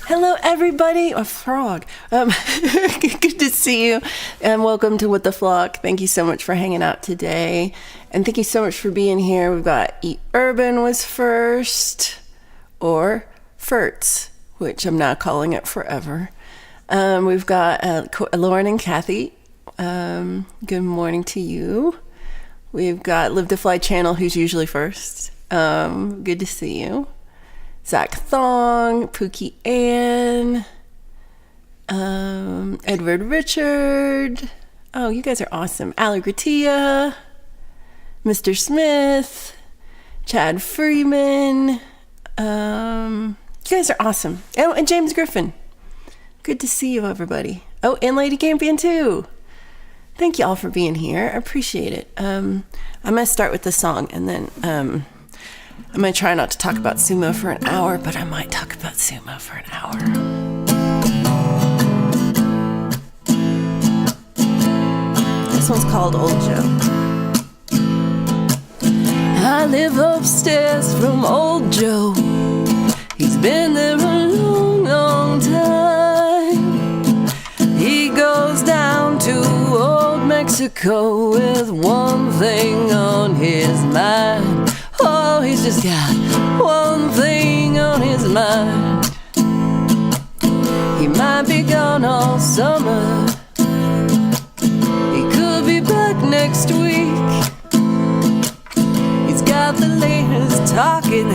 Hello, everybody. A frog. Good to see you, and welcome to What the Flock. Thank you so much for hanging out today, and thank you so much for being here. We've got E. Urban was first, or Fertz, which I'm now calling it forever. We've got Lauren and Kathy. Good morning to you. We've got Live to Fly Channel, who's usually first. Good to see you. Zach Thong, Pookie Ann, Edward Richard. Oh, you guys are awesome. Ali Gratia, Mr. Smith, Chad Freeman. You guys are awesome. Oh, and James Griffin. Good to see you, everybody. Oh, and Lady Campion, too. Thank you all for being here. I appreciate it. I'm going to start with the song, and then I'm going to try not to talk about sumo for an hour, but I might talk about sumo for an hour. This one's called Old Joe. I live upstairs from Old Joe. He's been there a long, long time. He goes down to Old Mexico with one thing on his mind. Oh, he's just got one thing on his mind. He might be gone all summer. He could be back next week. He's got the latest talking.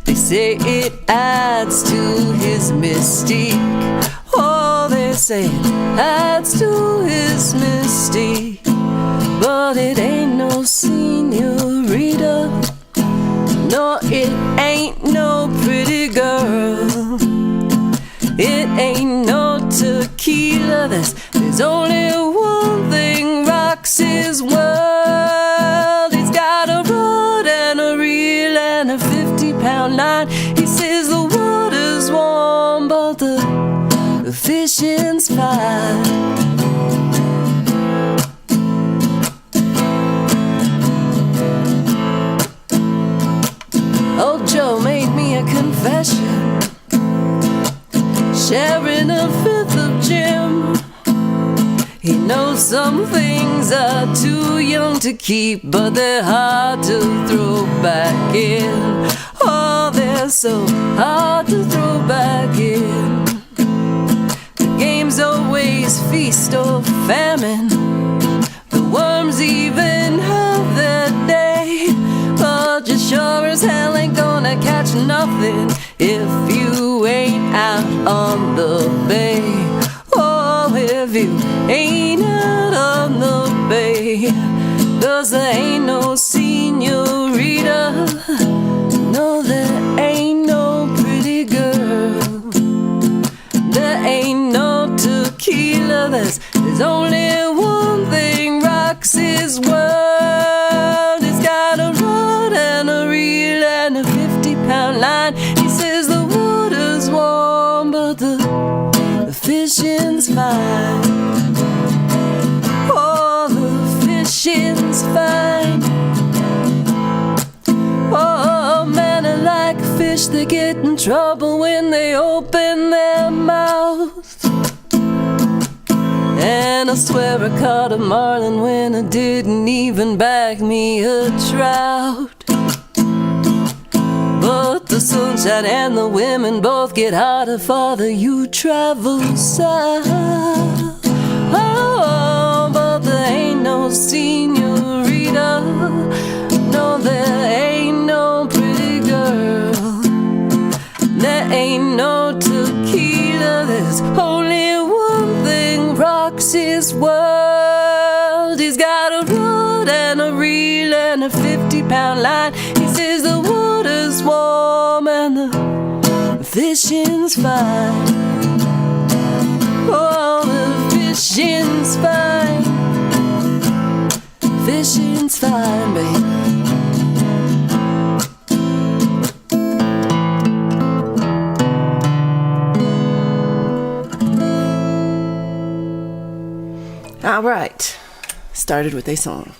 They say it adds to his mystique. Oh, they say it adds to his mystique. But it ain't no senorita. No, it ain't no pretty girl. It ain't no tequila. There's only one thing rocks his world. He's got a rod and a reel and a 50-pound line. He says the water's warm, but the fishing's fine. Old Joe made me a confession, sharing a fifth of Jim. He knows some things are too young to keep, but they're hard to throw back in. Oh, they're so hard to throw back in. The game's always feast or famine. The worms even have their day. But you sure as hell ain't gonna catch nothing if you ain't out on the bay. Oh, if you ain't out on the bay. 'Cause there ain't no senorita. No, there ain't no pretty girl. There ain't no tequila. There's only one thing rocks his world. He's got a rod and a reel and a 50-pound line. He says the water's warm, but the fishing's fine. Oh, the fishing's fine. Oh, man, I like fish. They get in trouble when they open their mouth. And I swear I caught a marlin when I didn't even bag me a trout. But the sunshine and the women both get hotter farther you travel south. Oh, but there ain't no senorita. No, there ain't no pretty girl. There ain't no tequila. There's only one thing rocks his world. He's got a rod and a reel and a 50-pound line. He says the water's warm and the fishing's fine. Oh, the fishing's fine. Fishing's fine, babe. All right, started with a song.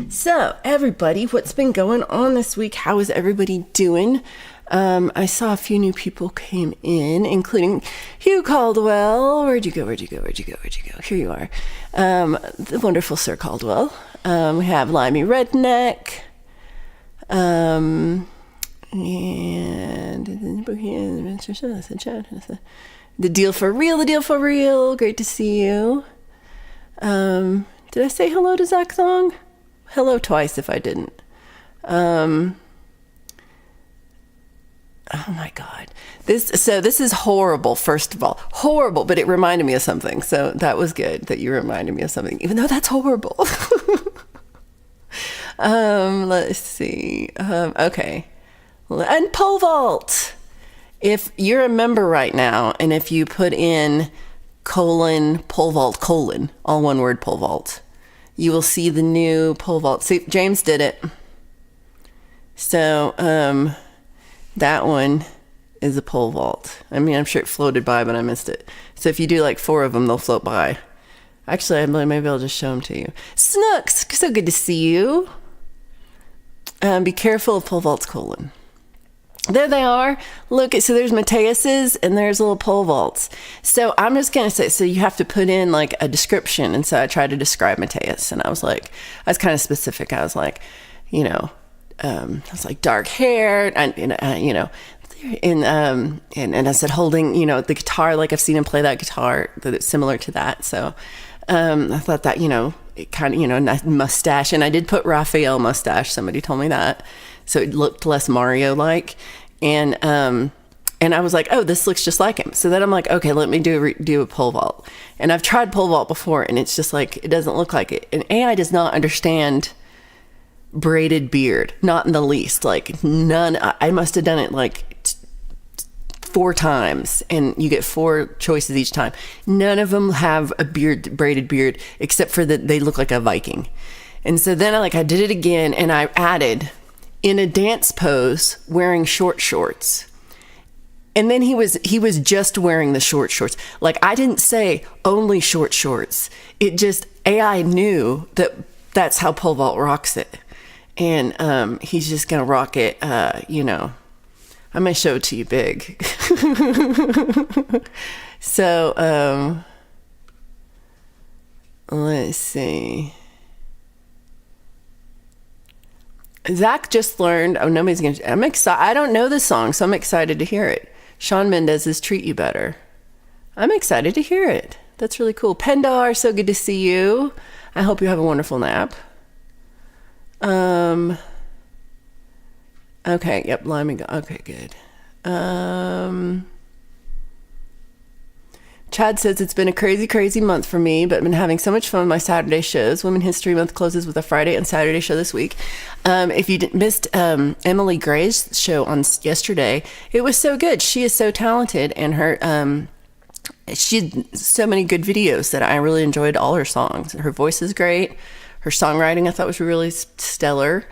So, everybody, what's been going on this week? How is everybody doing? I saw a few new people came in, including Hugh Caldwell. Where'd you go? Here you are. The wonderful Sir Caldwell. We have Limey Redneck. And the deal for real. Great to see you. Did I say hello to Zach Thong? Hello twice if I didn't. Oh my God. This is horrible, first of all. Horrible, but it reminded me of something. So that was good that you reminded me of something, even though that's horrible. Let's see. Okay. And pole vault. If you're a member right now, and if you put in pole vault, all one word, pole vault, you will see the new pole vault. See, James did it. So, that one is a pole vault. I mean, I'm sure it floated by, but I missed it. So if you do like 4 of them, they'll float by. Actually, maybe I'll just show them to you. Snooks, so good to see you. Be careful of pole vaults, . There they are. Look, so there's Mateus's and there's little pole vaults. So I'm just going to say, so you have to put in like a description. And so I tried to describe Mateus, and I was kind of specific. I was like, I was like dark hair and I said holding, the guitar, like I've seen him play that guitar that's similar to that. So, I thought that, it kind of, mustache, and I did put Raphael mustache. Somebody told me that. So it looked less Mario-like. And I was like, oh, this looks just like him. So then I'm like, okay, let me do a pole vault. And I've tried pole vault before, and it's just like, it doesn't look like it. And AI does not understand braided beard, not in the least. Like none. I must have done it like 4 times, and you get 4 choices each time. None of them have a braided beard, except for that they look like a Viking. And so then I did it again, and I added in a dance pose wearing short shorts. And then he was just wearing the short shorts. Like, I didn't say only short shorts. It just, AI knew that that's how pole vault rocks it. And he's just going to rock it, I'm going to show it to you big. So, let's see. Zach just learned, nobody's going to, I'm excited. I don't know this song, so I'm excited to hear it. Shawn Mendes's Treat You Better. I'm excited to hear it. That's really cool. Pendar, so good to see you. I hope you have a wonderful nap. Okay, yep, Limey. Okay, good. Chad says, it's been a crazy month for me, but I've been having so much fun with my Saturday shows. Women History Month closes with a Friday and Saturday show this week. If you missed Emily Gray's show on yesterday, it was so good. She is so talented, and her she had so many good videos that I really enjoyed all her songs. Her voice is great. Her songwriting I thought was really stellar.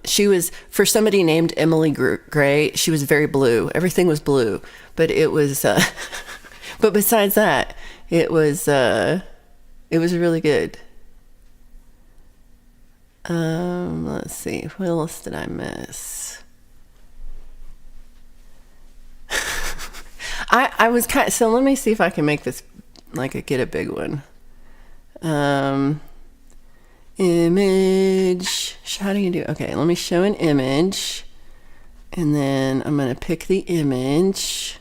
She was, for somebody named Emily Gray, she was very blue. Everything was blue, but it was, but besides that, it was really good. Let's see, what else did I miss? I was so let me see if I can make this, get a big one. Image. How do you do? Okay, let me show an image, and then I'm going to pick the image,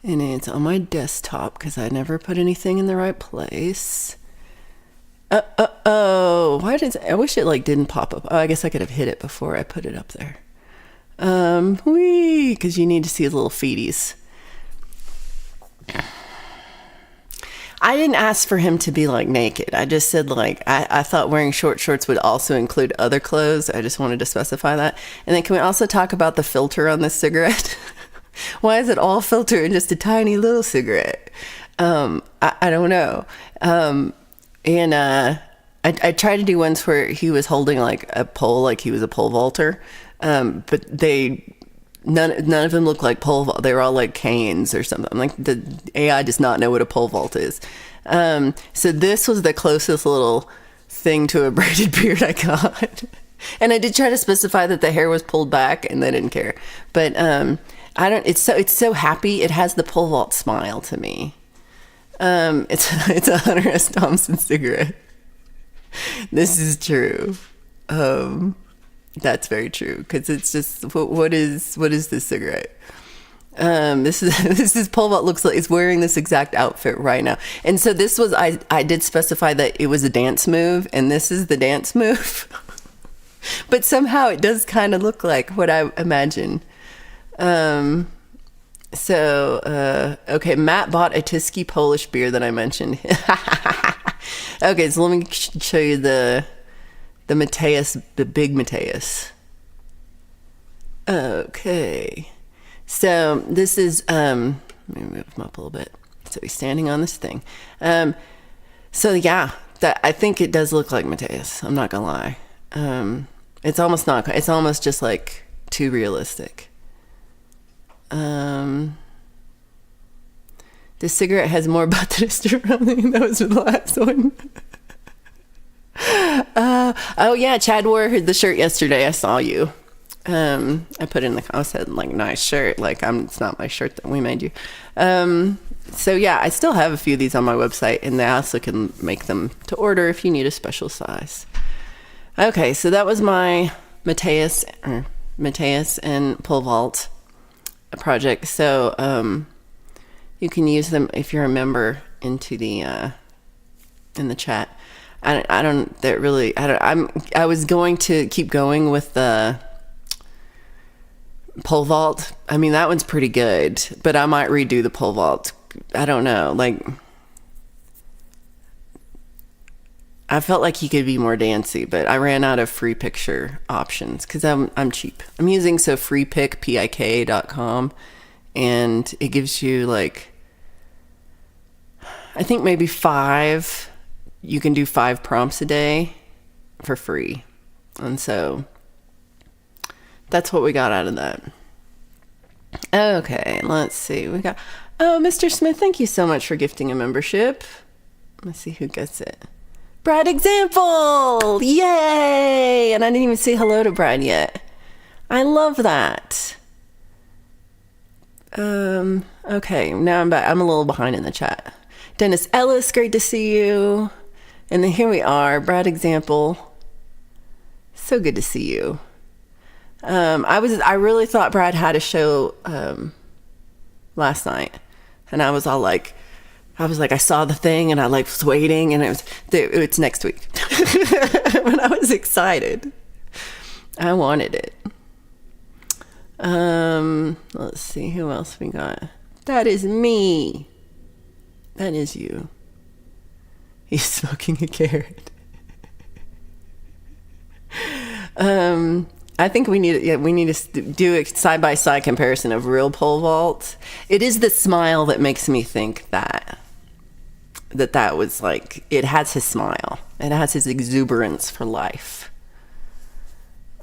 and it's on my desktop because I never put anything in the right place. Why did I wish it didn't pop up. Oh, I guess I could have hit it before I put it up there. Because you need to see his little feeties. I didn't ask for him to be naked. I just said I thought wearing short shorts would also include other clothes. I just wanted to specify that. And then can we also talk about the filter on this cigarette? Why is it all filter and just a tiny little cigarette? I don't know. I tried to do ones where he was holding a pole, like he was a pole vaulter. But none of them look like pole vault. They were all canes or something. The AI does not know what a pole vault is. So this was the closest little thing to a braided beard I got. And I did try to specify that the hair was pulled back, and they didn't care. But I don't. It's so happy. It has the pole vault smile to me. It's a Hunter S. Thompson cigarette. This is true. That's very true, because it's just what is this cigarette? This is pole vault looks like it's wearing this exact outfit right now. And so this was I did specify that it was a dance move, and this is the dance move. But somehow it does kind of look like what I imagine. Okay, Matt bought a Tyskie Polish beer that I mentioned. Okay, so let me show you the Mateus, the big Mateus. Okay, so this is let me move him up a little bit. So he's standing on this thing. So yeah, that I think it does look like Mateus. I'm not gonna lie. It's almost not. It's almost just like too realistic. This cigarette has more butt than a Sterling. That was the last one. Oh yeah, Chad wore the shirt yesterday. I saw you. I put in I said like nice shirt. Like it's not my shirt that we made you. So yeah, I still have a few of these on my website, and I also can make them to order if you need a special size. Okay, so that was my Mateus and pole vault project. So you can use them if you're a member into the in the chat. I was going to keep going with the pole vault. I mean, that one's pretty good, but I might redo the pole vault. I don't know, like I felt like he could be more dancey, but I ran out of free picture options because I'm cheap. I'm using freepik.com, and it gives you like, I think maybe 5. You can do 5 prompts a day for free, and so that's what we got out of that. Okay, let's see. We got Mr. Smith. Thank you so much for gifting a membership. Let's see who gets it. Brad Example! Yay! And I didn't even say hello to Brad yet. I love that. Okay, now I'm back. I'm a little behind in the chat. Dennis Ellis, great to see you. And then here we are, Brad Example. So good to see you. I really thought Brad had a show last night, and I was like, I saw the thing, and I was waiting, and it's next week. But I was excited. I wanted it. Let's see who else we got. That is me. That is you. He's smoking a carrot. I think we need to do a side-by-side comparison of real pole vault. It is the smile that makes me think that was like, it has his smile. It has his exuberance for life.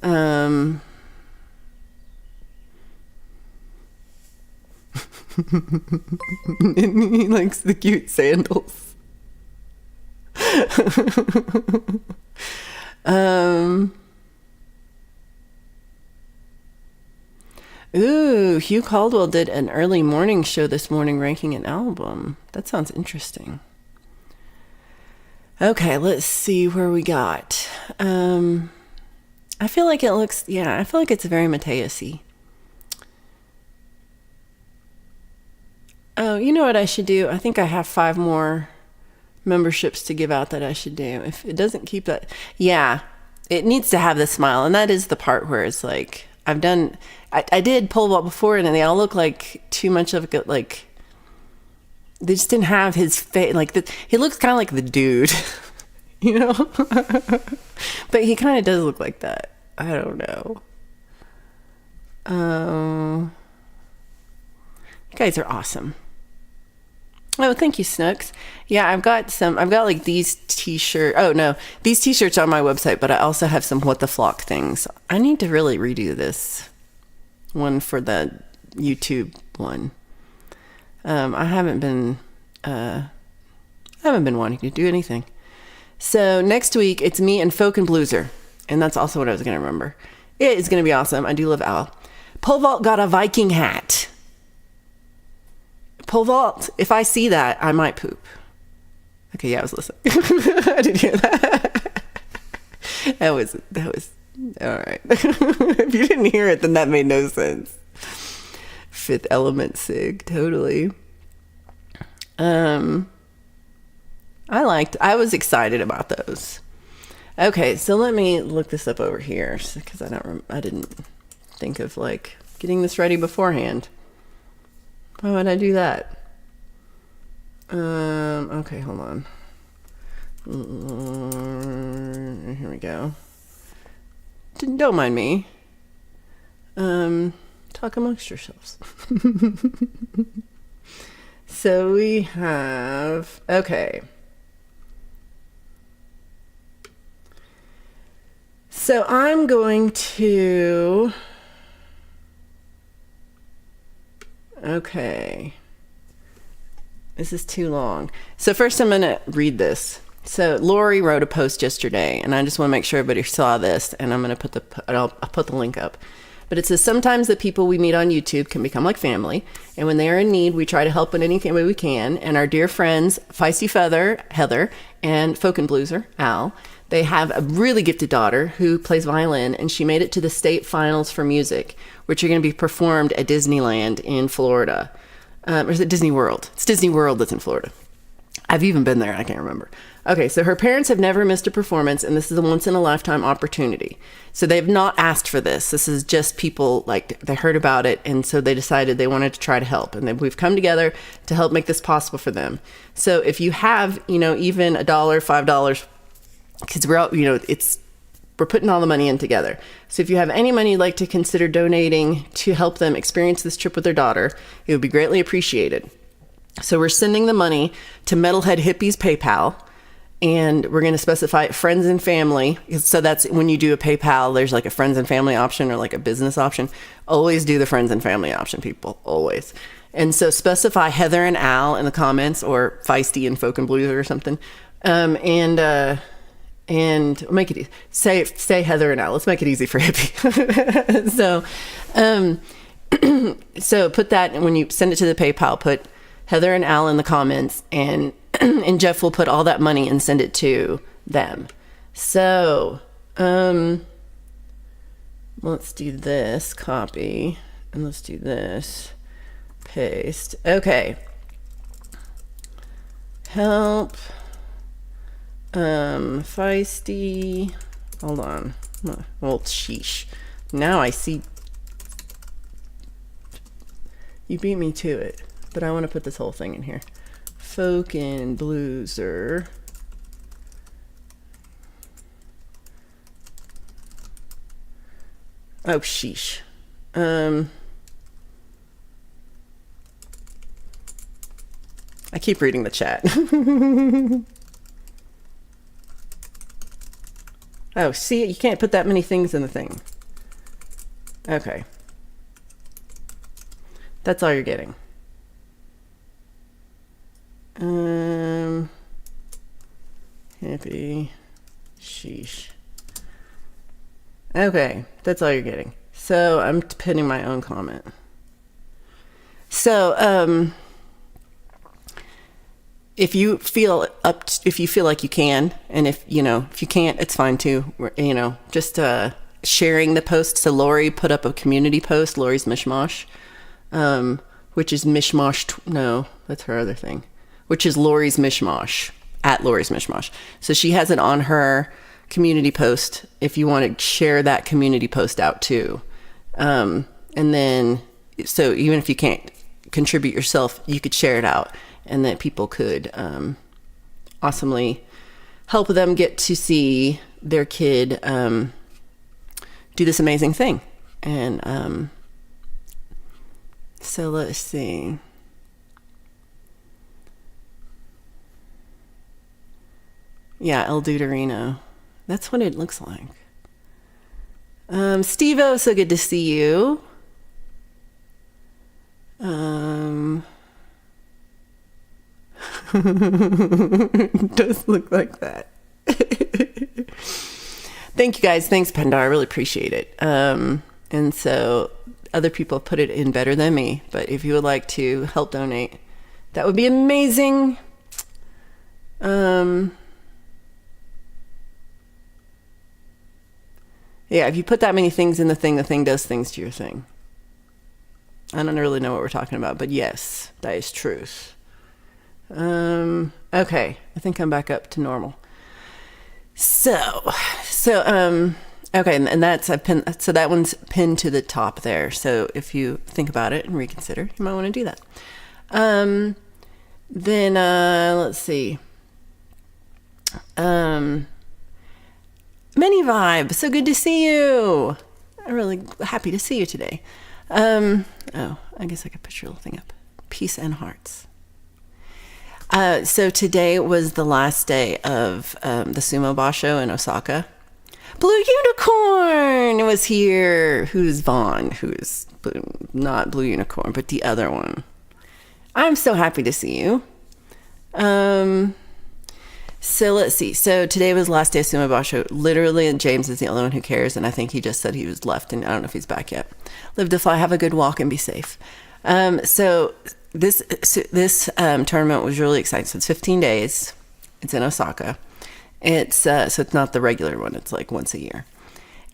He likes the cute sandals. Ooh, Hugh Caldwell did an early morning show this morning ranking an album. That sounds interesting. Okay, let's see where we got. I feel like it's very Mateus-y. Oh, you know what I should do? I think I have 5 more memberships to give out that I should do. If it doesn't keep that, yeah, it needs to have the smile, and that is the part where it's like, I did pole vault before, and they all look like too much of a, like, they just didn't have his face, like, he looks kind of like the dude, you know? But he kind of does look like that. I don't know. You guys are awesome. Oh, thank you, Snooks. Yeah, I've got like these t-shirts. Oh, no, these t-shirts are on my website, but I also have some What the Flock things. I need to really redo this one for the YouTube one. I haven't been wanting to do anything. So next week, it's me and Folk and Blueser. And that's also what I was going to remember. It is going to be awesome. I do love Al. Pole vault got a Viking hat. Pole vault, if I see that, I might poop. Okay, yeah, I was listening. I didn't hear that. That was all right. If you didn't hear it, then that made no sense. Fifth Element Sig, totally. I was excited about those. Okay, so let me look this up over here because I didn't think of like getting this ready beforehand. Why would I do that? Okay, hold on. Here we go. Don't mind me. Talk amongst yourselves. So we have, okay. So I'm going to, okay. This is too long. So first I'm going to read this. So Lori wrote a post yesterday, and I just want to make sure everybody saw this, and I'm going to I'll put the link up. But it says, sometimes the people we meet on YouTube can become like family, and when they are in need, we try to help in any way we can. And our dear friends, Feisty Feather, Heather, and Folk and Blueser, Al, they have a really gifted daughter who plays violin, and she made it to the state finals for music, which are going to be performed at Disneyland in Florida. Or is it Disney World? It's Disney World that's in Florida. I've even been there. I can't remember. Okay, so her parents have never missed a performance, and this is a once-in-a-lifetime opportunity. So they've not asked for this. This is just people, like, they heard about it, and so they decided they wanted to try to help. And then we've come together to help make this possible for them. So if you have, even $1, $5, because we're all, we're putting all the money in together. So if you have any money you'd like to consider donating to help them experience this trip with their daughter, it would be greatly appreciated. So we're sending the money to Metalhead Hippies PayPal, and we're going to specify friends and family. So that's when you do a PayPal, there's like a friends and family option or like a business option. Always do the friends and family option, people. Always. And so specify Heather and Al in the comments, or Feisty and Folk and Blues or something. And make it easy. Say Heather and Al. Let's make it easy for Hippie. So put that, and when you send it to the PayPal, put Heather and Al in the comments, and Jeff will put all that money and send it to them. So, let's do this, copy, and let's do this, paste. Okay. Help, Feisty, hold on. Well, sheesh. Now I see, you beat me to it. But I want to put this whole thing in here. Folk and Blueser. Oh, sheesh. I keep reading the chat. Oh, see, you can't put that many things in the thing. Okay. That's all you're getting. Happy, sheesh. Okay, that's all you're getting. So I'm pinning my own comment. So, if you feel like you can, and if you can't, it's fine too. Just sharing the post. So Lori put up a community post, Lori's Mishmash, which is Mishmash. No, that's her other thing. Which is Lori's Mishmash, at Lori's Mishmash. So she has it on her community post if you want to share that community post out too. And then, so even if you can't contribute yourself, you could share it out, and that people could awesomely help them get to see their kid do this amazing thing. And so let's see. Yeah, El Duderino. That's what it looks like. Steve-O, so good to see you. It does look like that. Thank you guys. Thanks, Pendar. I really appreciate it. And so other people put it in better than me, but if you would like to help donate, that would be amazing. Yeah, if you put that many things in the thing does things to your thing. I don't really know what we're talking about, but yes, that is truth. Okay, I think I'm back up to normal. So, okay, and that's I've pinned. So that one's pinned to the top there. So if you think about it and reconsider, you might want to do that. Then let's see. Many Vibe, so good to see you. I'm really happy to see you today. Oh, I guess I could put your little thing up. Peace and hearts. So today was the last day of the Sumo Basho in Osaka. Blue Unicorn was here. Who's Vaughn? Who's not Blue Unicorn, but the other one. I'm so happy to see you. So let's see. So today was the last day of Sumo Basho. Literally, James is the only one who cares, and I think he just said he was left, and I don't know if he's back yet. Live to fly, have a good walk, and be safe. So this tournament was really exciting. So it's 15 days. It's in Osaka. It's so it's not the regular one. It's like once a year,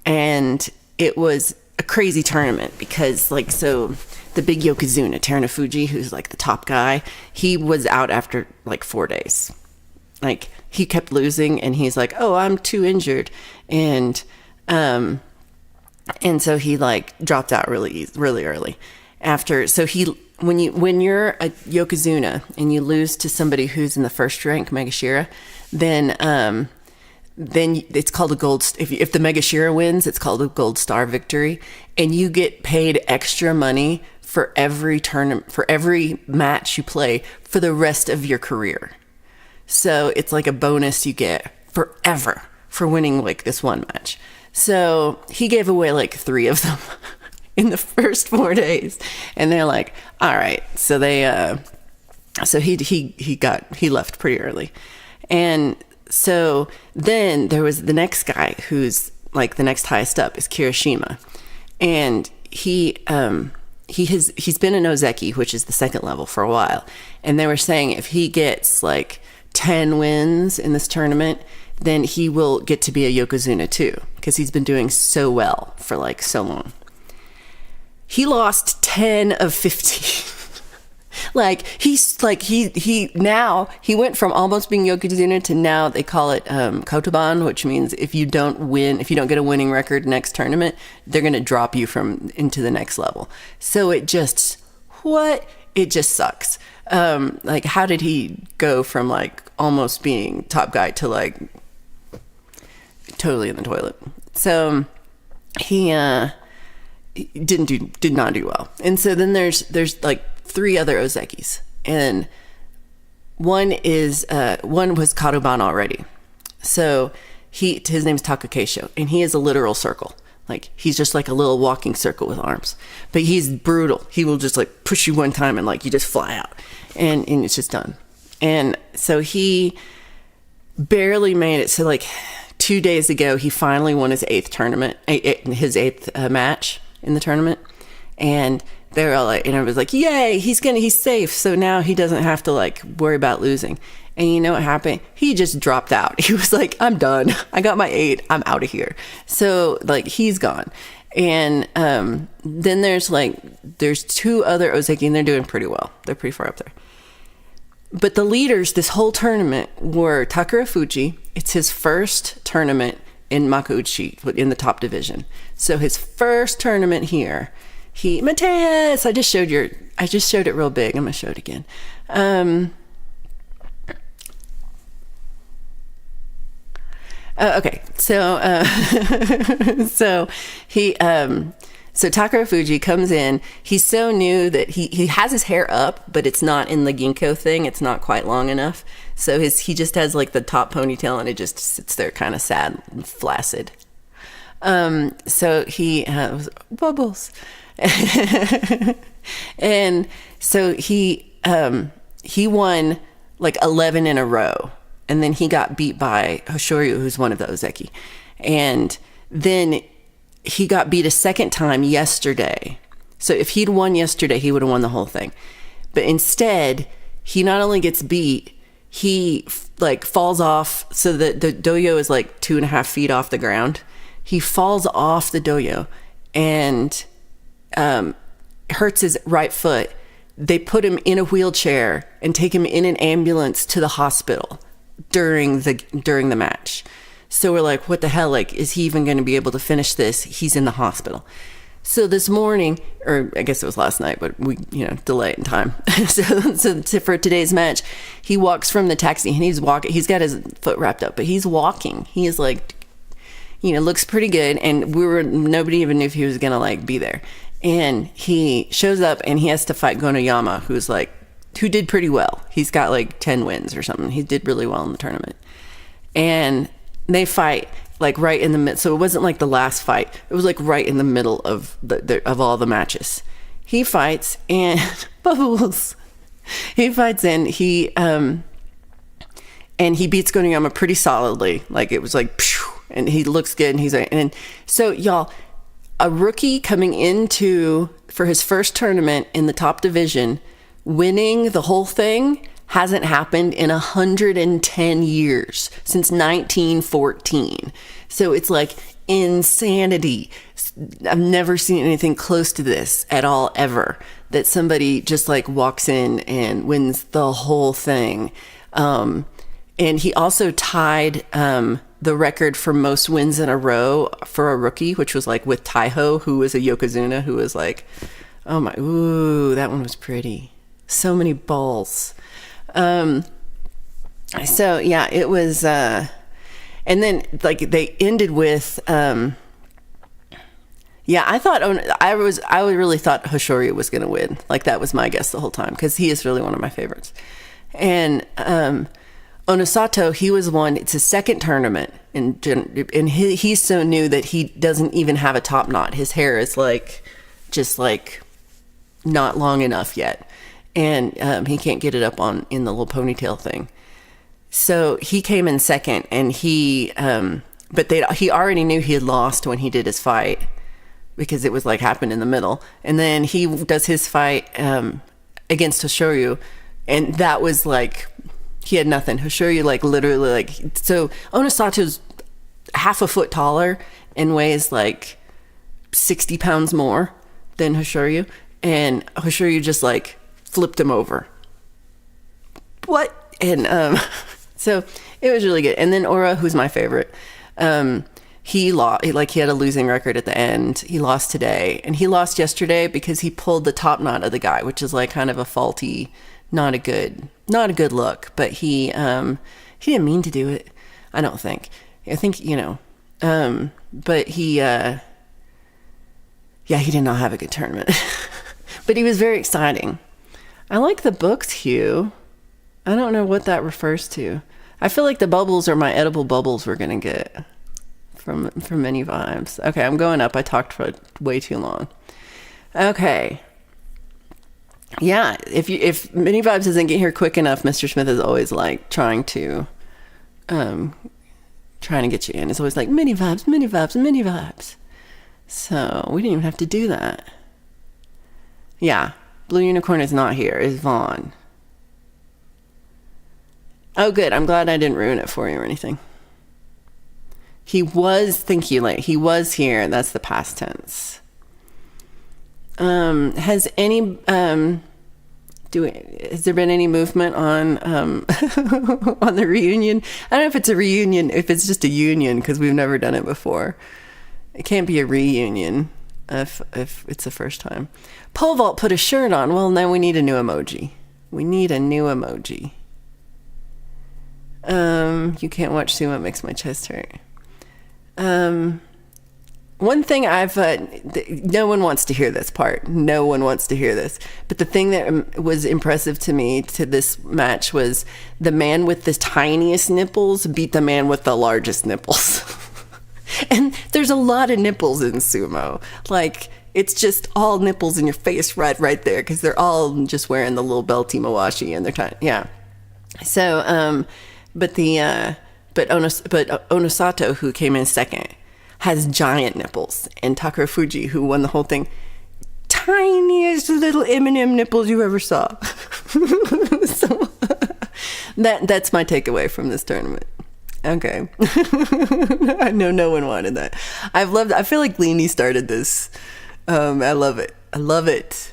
and it was a crazy tournament because so the big Yokozuna, Terunofuji, who's like the top guy, he was out after like 4 days. Like he kept losing, and he's like, "Oh, I'm too injured," and so he like dropped out really early. When you're a Yokozuna and you lose to somebody who's in the first rank, Megashira, then it's called a gold. If the Megashira wins, it's called a gold star victory, and you get paid extra money for every tournament, for every match you play for the rest of your career. So it's like a bonus you get forever for winning like this one match. So he gave away like 3 of them in the first 4 days, and they're like, all right. So they, he left pretty early, and so then there was the next guy who's like the next highest up is Kirishima, and he's been in Ozeki, which is the second level, for a while, and they were saying if he gets like 10 wins in this tournament, then he will get to be a Yokozuna too, because he's been doing so well for like so long. He lost 10 of 15. He went from almost being Yokozuna to now they call it Kotoban, which means if you don't get a winning record next tournament, they're going to drop you into the next level. So it just sucks. How did he go from like almost being top guy to like totally in the toilet? So he did not do well. And so then there's like 3 other Ozekis, and one was Karuban already. So his name's Takakeisho, and he is a literal circle. Like he's just like a little walking circle with arms, but he's brutal. He will just like push you one time and like you just fly out, and it's just done. And so he barely made it. So like 2 days ago, he finally won his 8th match in the tournament, and they're all like, and I was like, yay, he's safe. So now he doesn't have to like worry about losing. And you know what happened? He just dropped out. He was like, I'm done. I got my 8. I'm out of here. So like he's gone. And then there's 2 other Ozeki, and they're doing pretty well. They're pretty far up there. But the leaders this whole tournament were Takara Fuji. It's his first tournament in Makuuchi, in the top division. So his first tournament here. Mateus, I just showed it real big. I'm gonna show it again. Okay, so Takara Fuji comes in. He's so new that he has his hair up, but it's not in the ginkgo thing. It's not quite long enough. So he just has like the top ponytail, and it just sits there kind of sad and flaccid. So he has bubbles. And so he won like 11 in a row, and then he got beat by Hoshoryu, who's one of the Ozeki, And then he got beat a second time yesterday. So if he'd won yesterday, he would have won the whole thing. But instead, he not only gets beat, he like falls off. So the doyo is like 2.5 feet off the ground. He falls off the doyo and hurts his right foot. They put him in a wheelchair and take him in an ambulance to the hospital during the match. So we're like, what the hell? Like, is he even going to be able to finish this? He's in the hospital. So this morning, or I guess it was last night, but we, delay it in time. so for today's match, he walks from the taxi and he's walking. He's got his foot wrapped up, but he's walking. He is like, looks pretty good. And nobody even knew if he was going to like be there. And he shows up and he has to fight Gonoyama, who did pretty well. He's got like 10 wins or something. He did really well in the tournament. And they fight like right in the middle. So it wasn't like the last fight. It was like right in the middle of of all the matches. He fights and Bubbles. He fights and he beats Gonoyama pretty solidly. Like it was like, phew, and he looks good. And he's like, and so y'all, a rookie coming for his first tournament in the top division, winning the whole thing hasn't happened in 110 years, since 1914. So it's like insanity. I've never seen anything close to this at all, ever, that somebody just like walks in and wins the whole thing. And he also tied the record for most wins in a row for a rookie, which was like with Taiho, who was a Yokozuna, who was like, that one was pretty. So many balls. So yeah, it was, and then like they ended with, I really thought Hoshoryu was going to win. Like that was my guess the whole time, because he is really one of my favorites. And, Onosato, he was one, it's his second tournament, and he's so new that he doesn't even have a top knot. His hair is like, just like not long enough yet. And he can't get it up in the little ponytail thing. So he came in second, and he already knew he had lost when he did his fight, because it was like happened in the middle. And then he does his fight against Hoshoryu, and that was like, he had nothing. Hoshoryu like literally like, so Onosato's half a foot taller and weighs like 60 pounds more than Hoshoryu, and Hoshoryu just like flipped him over. What? And so it was really good. And then Ora, who's my favorite, he lost. Like he had a losing record at the end. He lost today, and he lost yesterday because he pulled the top knot of the guy, which is like kind of a faulty, not a good look. But he didn't mean to do it, I don't think. I think, but he did not have a good tournament. But he was very exciting. I like the books, Hugh. I don't know what that refers to. I feel like the bubbles are my edible bubbles we're going to get from Many Vibes. Okay, I'm going up. I talked for way too long. Okay. Yeah, if Many Vibes doesn't get here quick enough, Mr. Smith is always like trying to get you in. It's always like Many Vibes, Many Vibes, Many Vibes. So we didn't even have to do that. Yeah, Blue Unicorn is not here. It's Vaughn. Oh, good. I'm glad I didn't ruin it for you or anything. He was, thank you, like, he was here. That's the past tense. Has there been any movement on on the reunion? I don't know if it's a reunion, if it's just a union, because we've never done it before. It can't be a reunion if it's the first time. Pole Vault put a shirt on. Well, now we need a new emoji. We need a new emoji. You can't watch Sumo, it makes my chest hurt. One thing no one wants to hear this part. No one wants to hear this. But the thing that was impressive to me to this match was the man with the tiniest nipples beat the man with the largest nipples. And there's a lot of nipples in sumo. Like, it's just all nipples in your face right there, because they're all just wearing the little belty mawashi and they're tiny. Yeah. So, but the but Onosato, who came in second, has giant nipples, and Takara Fuji, who won the whole thing, tiniest little M&M nipples you ever saw. So that's my takeaway from this tournament. Okay. I know no one wanted that. I feel like Leanie started this. I love it.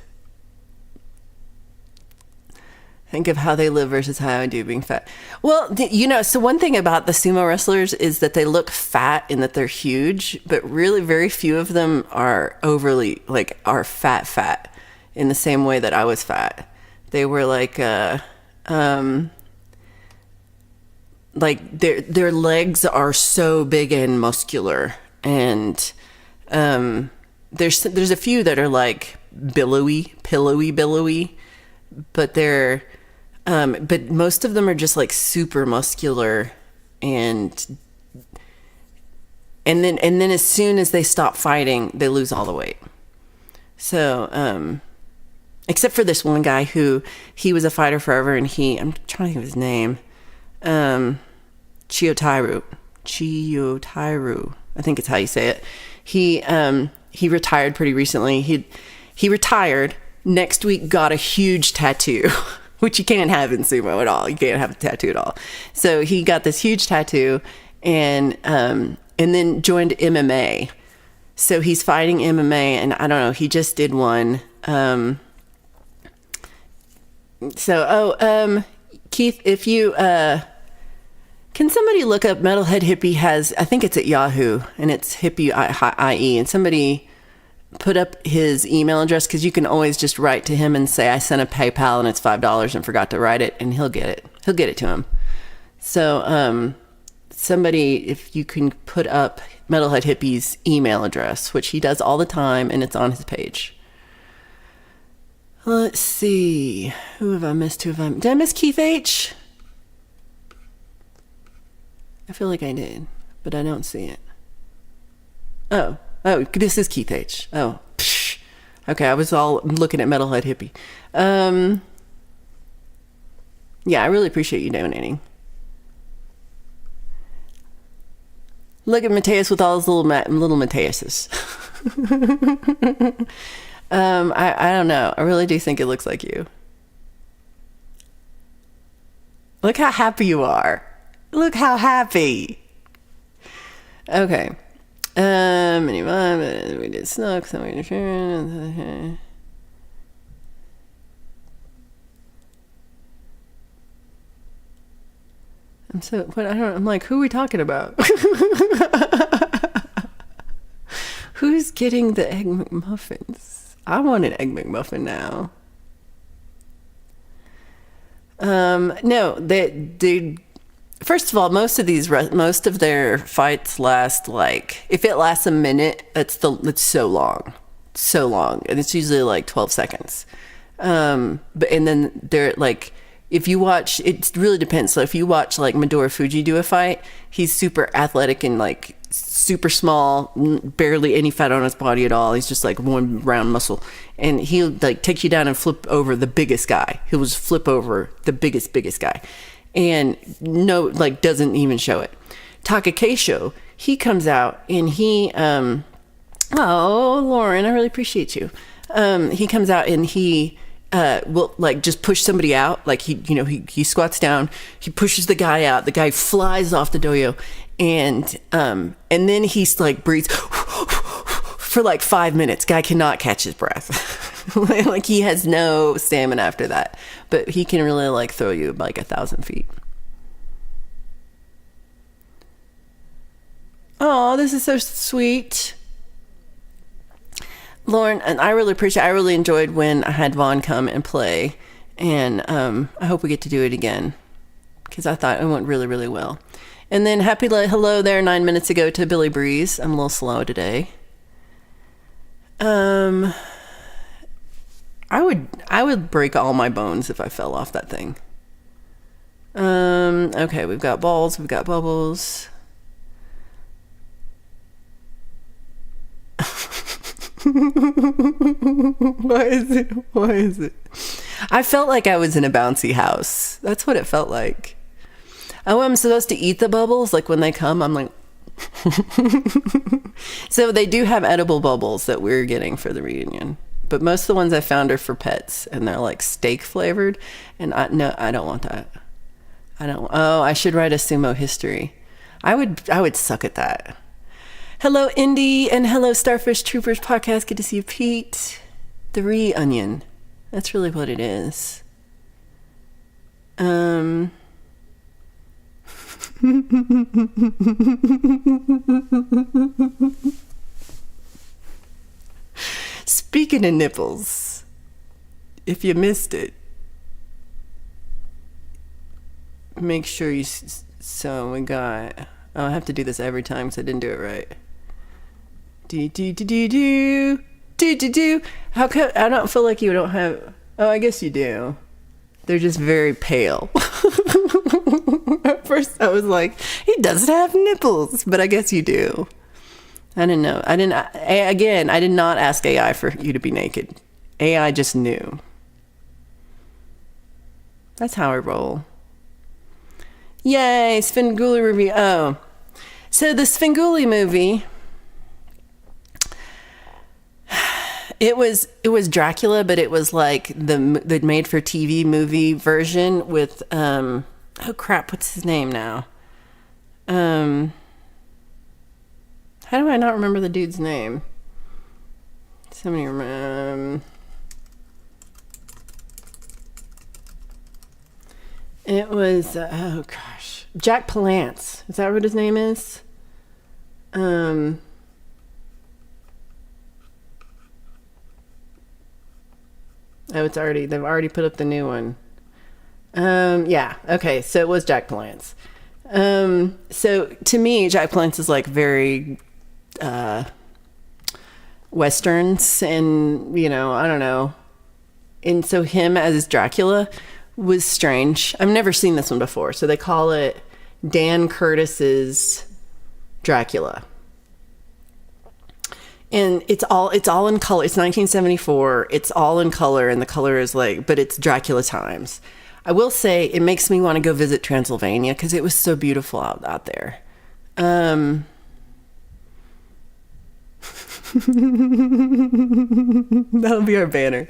Think of how they live versus how I do being fat. Well, so one thing about the sumo wrestlers is that they look fat and that they're huge, but really very few of them are overly, are fat in the same way that I was fat. They were their legs are so big and muscular, and there's a few that are like billowy, but they're but most of them are just like super muscular, and then as soon as they stop fighting, they lose all the weight. So except for this one guy who he was a fighter forever, and I'm trying to think of his name. Chiyotaru, I think it's how you say it. He retired pretty recently. He retired. Next week, got a huge tattoo, which you can't have in sumo at all. You can't have a tattoo at all. So he got this huge tattoo, and then joined MMA. So he's fighting MMA, and I don't know. He just did one. Keith, if you can somebody look up Metalhead Hippie has, I think it's at Yahoo, and it's Hippie IE, and somebody put up his email address, because you can always just write to him and say, I sent a PayPal and it's $5 and forgot to write it, and he'll get it. He'll get it to him. So somebody, if you can put up Metalhead Hippie's email address, which he does all the time, and it's on his page. Let's see. Who have I missed? Did I miss Keith H? I feel like I did, but I don't see it. Oh, this is Keith H. Oh, psh. Okay, I was all looking at Metalhead Hippie. Yeah, I really appreciate you donating. Look at Mateus with all his little Mateuses. I don't know. I really do think it looks like you. Look how happy you are. Look how happy. Okay. Anyway, we did snuck. So we I'm like, who are we talking about? Who's getting the Egg McMuffins? I want an Egg McMuffin now. No, they first of all, most of their fights last, like, if it lasts a minute, it's so long, and it's usually like 12 seconds. And then they're like, if you watch, it really depends. So if you watch like Midori Fuji do a fight, he's super athletic and like super small, barely any fat on his body at all. He's just like one round muscle, and he'll like take you down and flip over the biggest guy. He'll just flip over the biggest guy, and doesn't even show it. Takakeisho, he comes out and he oh, Lauren, I really appreciate you. He comes out and he will like just push somebody out. Like he squats down, he pushes the guy out, the guy flies off the dojo, and then he's like breathes for like 5 minutes. Guy cannot catch his breath. Like he has no stamina after that, but he can really like throw you like 1,000 feet. Oh, this is so sweet, Lauren. And I really enjoyed when I had Vaughn come and play, and I hope we get to do it again, because I thought it went really, really well. And then hello there 9 minutes ago to Billy Breeze. I'm a little slow today. I would break all my bones if I fell off that thing. Okay, we've got balls, we've got bubbles. Why is it? I felt like I was in a bouncy house. That's what it felt like. Oh, I'm supposed to eat the bubbles? Like when they come, I'm like... So they do have edible bubbles that we're getting for the reunion. But most of the ones I found are for pets. And they're like steak flavored. And I don't want that. I should write a sumo history. I would suck at that. Hello, Indy, and hello, Starfish Troopers podcast. Good to see you, Pete. The re-onion. That's really what it is. Speaking of nipples, if you missed it, make sure you... So we got... Oh, I have to do this every time because I didn't do it right. Do. How come I don't feel like you don't have... Oh, I guess you do. They're just very pale. At first I was like, he doesn't have nipples, but I guess you do. I didn't know. I did not ask AI for you to be naked. AI just knew. That's how I roll. Yay, Svengoolie review. Oh, so the Svengoolie movie, it was Dracula, but it was like the made-for-TV movie version with oh crap, what's his name now? How do I not remember the dude's name? Somebody remember. It was, oh gosh, Jack Palance. Is that what his name is? Oh, they've already put up the new one. Yeah, okay, so it was Jack Palance. So to me, Jack Palance is like very, Westerns and, I don't know. And so him as Dracula was strange. I've never seen this one before. So they call it Dan Curtis's Dracula. And it's all in color. It's 1974. It's all in color, and the color is like, but it's Dracula times. I will say it makes me want to go visit Transylvania because it was so beautiful out there. That'll be our banner.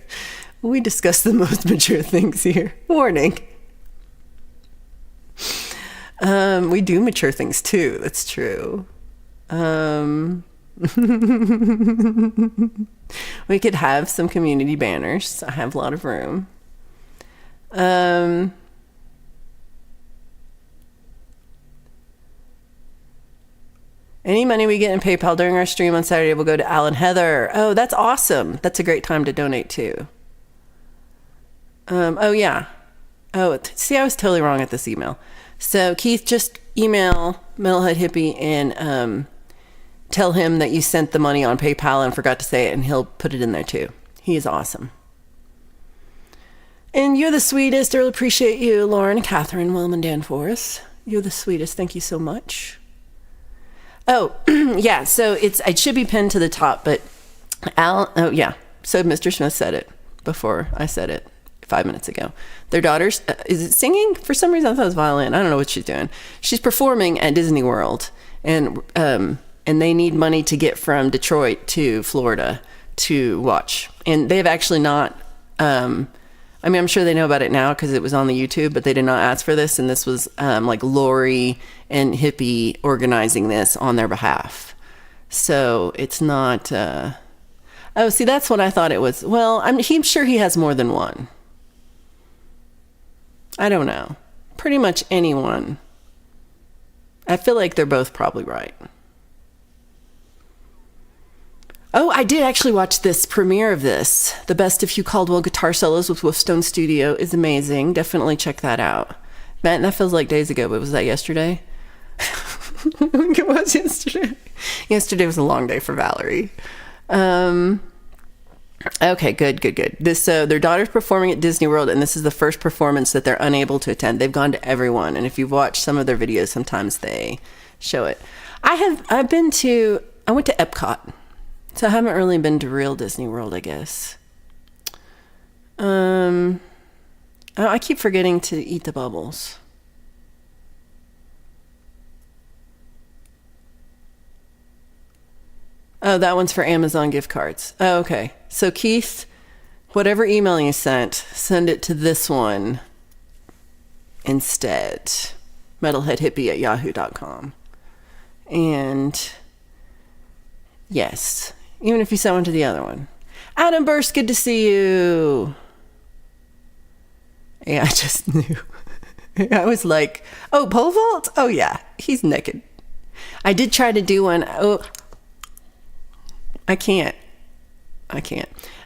We discuss the most mature things here. Warning. We do mature things too. That's true. We could have some community banners. I have a lot of room. Any money we get in PayPal during our stream on Saturday will go to Al and Heather. Oh, that's awesome. That's a great time to donate too. Oh yeah. Oh, see, I was totally wrong at this email. So Keith, just email Metalhead Hippie and tell him that you sent the money on PayPal and forgot to say it, and he'll put it in there too. He is awesome. And you're the sweetest. I really appreciate you, Lauren, Catherine, William, and Dan Forrest. You're the sweetest. Thank you so much. Oh, yeah. So it should be pinned to the top, but oh yeah. So Mr. Smith said it before I said it 5 minutes ago. Their daughter's, is it singing? For some reason I thought it was violin. I don't know what she's doing. She's performing at Disney World, and they need money to get from Detroit to Florida to watch. And they've actually not, I'm sure they know about it now because it was on the YouTube, but they did not ask for this. And this was like Lori and Hippie organizing this on their behalf. So it's not, oh, see, that's what I thought it was. Well, I'm sure he has more than one. I don't know. Pretty much anyone. I feel like they're both probably right. Oh, I did actually watch this premiere of this. The Best of Hugh Caldwell Guitar Solos with Wolfstone Studio is amazing. Definitely check that out. Man, that feels like days ago, but was that yesterday? I think it was yesterday. Yesterday was a long day for Valerie. Okay, good. This their daughter's performing at Disney World, and this is the first performance that they're unable to attend. They've gone to everyone, and if you've watched some of their videos, sometimes they show it. I went to Epcot, so I haven't really been to real Disney World, I guess. I keep forgetting to eat the bubbles. Oh, that one's for Amazon gift cards. Oh, okay. So Keith, whatever email you sent, send it to this one instead. metalheadhippie@yahoo.com. And yes, even if you sent one to the other one. Adam Burst, good to see you. Yeah, I just knew. I was like, oh, pole vault? Oh yeah, he's naked. I did try to do one. Oh, I can't.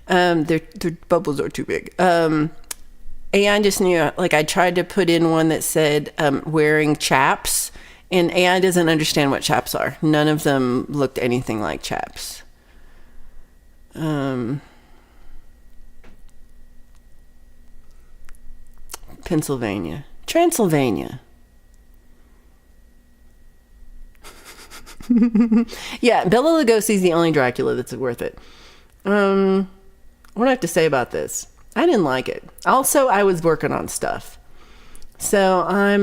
Their bubbles are too big. And I just knew, like, I tried to put in one that said wearing chaps, and AI doesn't understand what chaps are. None of them looked anything like chaps. Pennsylvania. Transylvania. Yeah, Bela Lugosi's the only Dracula that's worth it. What do I have to say about this? I didn't like it. Also, I was working on stuff. So I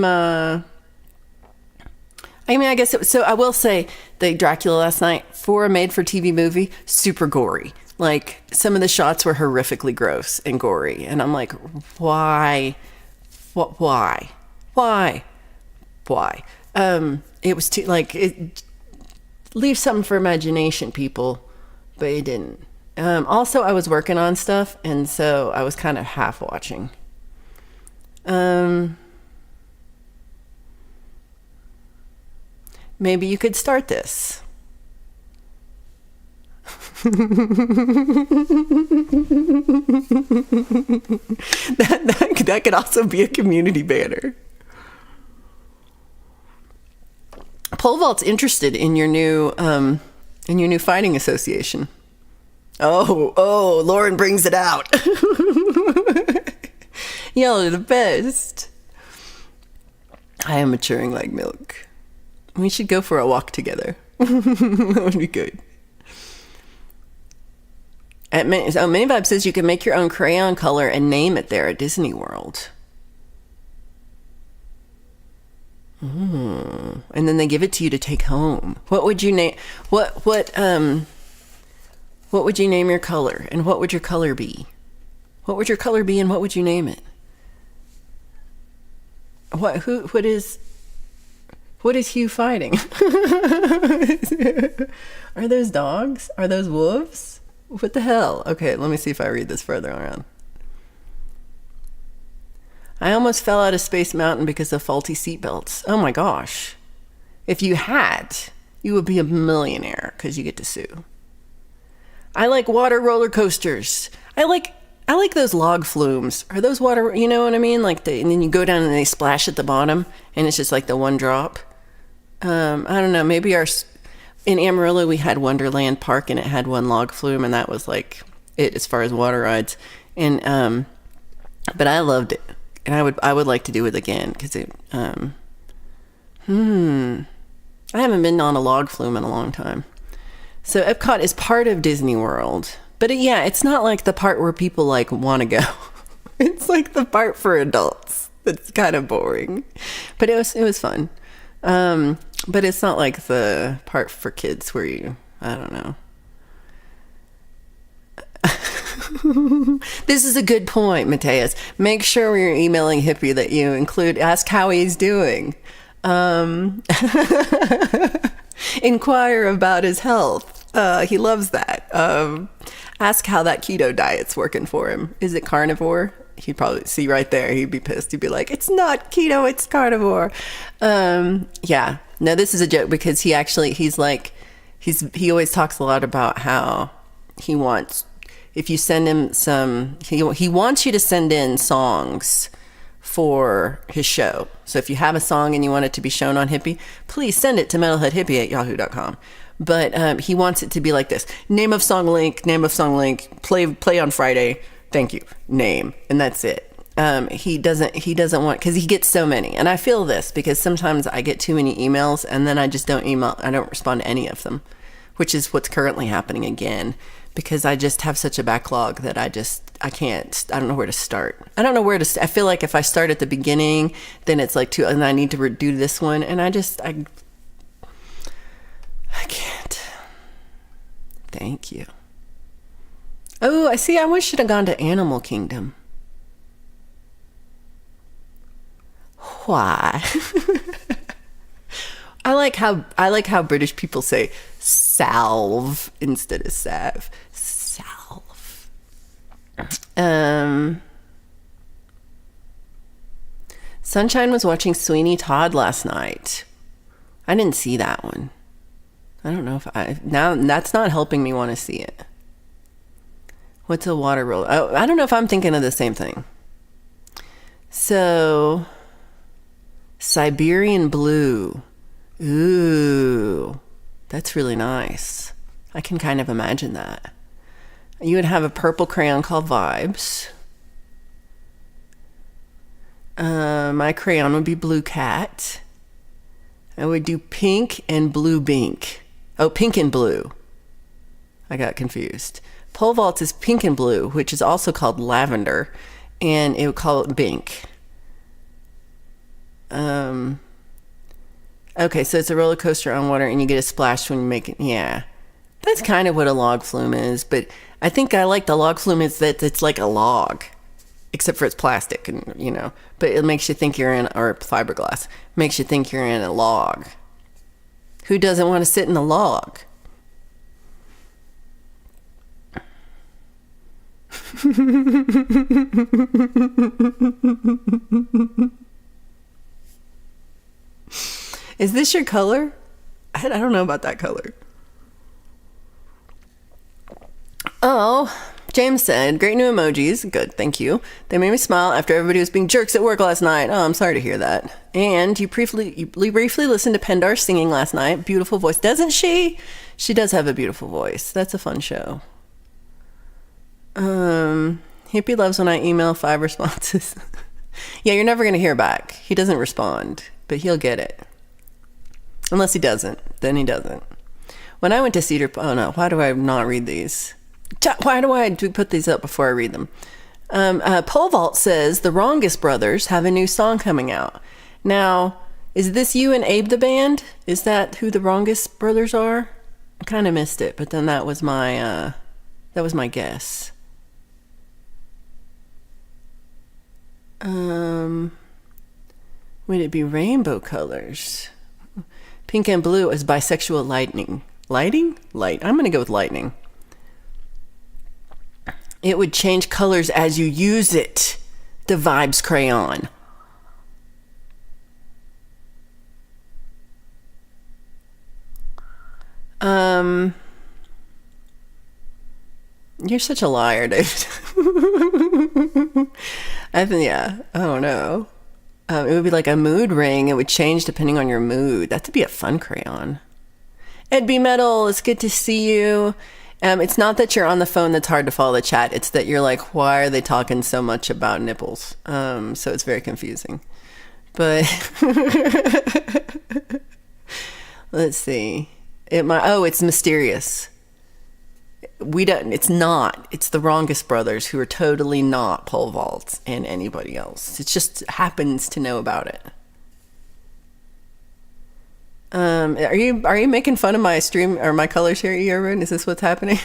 guess so I will say the Dracula last night, for a made-for-TV movie, super gory. Like, some of the shots were horrifically gross and gory. And I'm like, why? Why? It was too, like, it leave something for imagination, people. But it didn't. Also, I was working on stuff, and so I was kind of half watching. Maybe you could start this. that could also be a community banner. Pole vault's interested in your new fighting association. Oh, Lauren brings it out. Y'all are the best. I am maturing like milk. We should go for a walk together. That would be good. Mini Vibe says you can make your own crayon color and name it there at Disney World. And then they give it to you to take home. What would you name? What would you name your color? And what would your color be? What would your color be, and what would you name it? What is Hugh fighting? Are those dogs? Are those wolves? What the hell? Okay, let me see if I read this further around. I almost fell out of Space Mountain because of faulty seatbelts. Oh my gosh. If you had, you would be a millionaire because you get to sue. I like water roller coasters. I like those log flumes. Are those water, you know what I mean? Like and then you go down and they splash at the bottom and it's just like the one drop. I don't know, maybe in Amarillo we had Wonderland Park and it had one log flume and that was like it as far as water rides. And but I loved it. And I would like to do it again because it I haven't been on a log flume in a long time. So Epcot is part of Disney World. But it's not like the part where people like want to go. It's like the part for adults. That's kind of boring. But it was fun. But it's not like the part for kids where I don't know. This is a good point, Mateus. Make sure when you're emailing Hippie that you ask how he's doing. Inquire about his health. He loves that. Ask how that keto diet's working for him. Is it carnivore? He'd probably see right there. He'd be pissed. He'd be like, it's not keto, it's carnivore. Yeah. No, this is a joke because he always talks a lot about how he wants, if you send him he wants you to send in songs for his show. So if you have a song and you want it to be shown on Hippie, please send it to metalheadhippie@yahoo.com. But he wants it to be like this: name of song link, play on Friday, thank you, name, and that's it. He doesn't want, because he gets so many, and I feel this because sometimes I get too many emails and then I just don't respond to any of them, which is what's currently happening again, because I just have such a backlog that I don't know where to start. I feel like if I start at the beginning, then it's like and I need to do this one, and I can't. Thank you. Oh, I see. I should have gone to Animal Kingdom. Why? I like how British people say salve instead of salve. Salve. Sunshine was watching Sweeney Todd last night. I didn't see that one. I don't know if now that's not helping me want to see it. What's a water roller? Oh, I don't know if I'm thinking of the same thing. So, Siberian Blue. Ooh, that's really nice. I can kind of imagine that. You would have a purple crayon called Vibes. My crayon would be Blue Cat. I would do pink and blue bink. Oh, pink and blue. I got confused. Pole vaults is pink and blue, which is also called lavender, and it would call it bink. Okay, so it's a roller coaster on water, and you get a splash when you make it. Yeah, that's kind of what a log flume is, but I think I like the log flume is that it's like a log, except for it's plastic, and but it makes you think you're in, or fiberglass, makes you think you're in a log. Who doesn't want to sit in a log? Is this your color? I don't know about that color. Oh, James said, great new emojis. Good, thank you. They made me smile after everybody was being jerks at work last night. Oh, I'm sorry to hear that. And you briefly listened to Pendar singing last night. Beautiful voice. Doesn't she? She does have a beautiful voice. That's a fun show. Hippie loves when I email 5 responses. Yeah, you're never going to hear back. He doesn't respond, but he'll get it. Unless he doesn't. Then he doesn't. When I went to Cedar... Oh, no. Why do I not read these? Why do I put these up before I read them? Pole Vault says the Wrongest Brothers have a new song coming out. Now, is this you and Abe the band? Is that who the Wrongest Brothers are? I kind of missed it, but then that was my guess. Would it be rainbow colors? Pink and blue is bisexual lightning. Lighting? Light. I'm going to go with lightning. It would change colors as you use it. The Vibes crayon. You're such a liar, David. I don't know. It would be like a mood ring. It would change depending on your mood. That'd be a fun crayon. Ed B. Metal, it's good to see you. It's not that you're on the phone that's hard to follow the chat. It's that you're like, why are they talking so much about nipples? So it's very confusing. But let's see. It's mysterious. It's not. It's the Wrongest Brothers who are totally not pole vaults and anybody else. It just happens to know about it. Are you making fun of my stream or my colors here, Yerwin? Is this what's happening?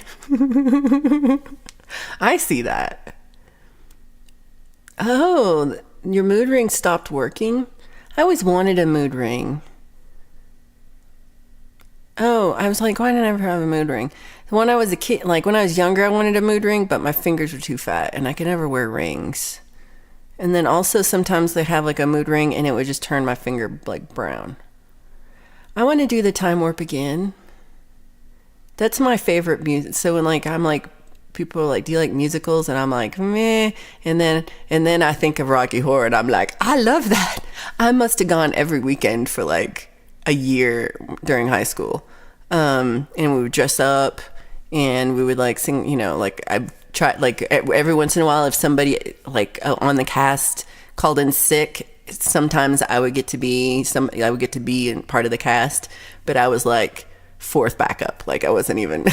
I see that. Oh, your mood ring stopped working? I always wanted a mood ring. Oh, I was like, why did I never have a mood ring? When I was a kid, like when I was younger, I wanted a mood ring, but my fingers were too fat and I could never wear rings. And then also sometimes they have like a mood ring and it would just turn my finger like brown. I want to do the Time Warp again. That's my favorite music. So when like I'm like, people are like, do you like musicals? And I'm like, meh. And then I think of Rocky Horror and I'm like, I love that. I must have gone every weekend for like a year during high school. And we would dress up and we would like sing, like I try, like every once in a while, if somebody like on the cast called in sick, sometimes I would get to be in part of the cast, but I was like fourth backup. Like I wasn't even,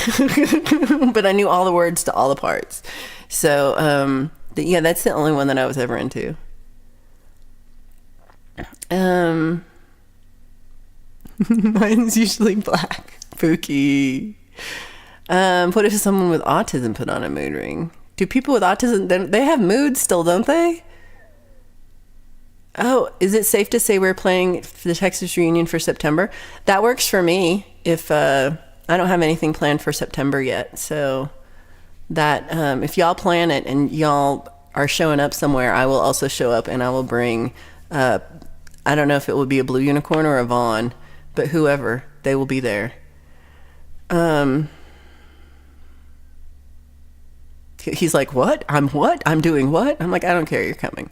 but I knew all the words to all the parts. So, that's the only one that I was ever into. Mine's usually black. Pookie. What if someone with autism put on a mood ring? Do people with autism, they have moods still, don't they? Oh, is it safe to say we're playing the Texas reunion for September? That works for me if I don't have anything planned for September yet. So that if y'all plan it and y'all are showing up somewhere, I will also show up, and I will bring, I don't know if it will be a Blue Unicorn or a Vaughn, but whoever, they will be there. He's like, what? I'm doing what? I'm like, I don't care, you're coming.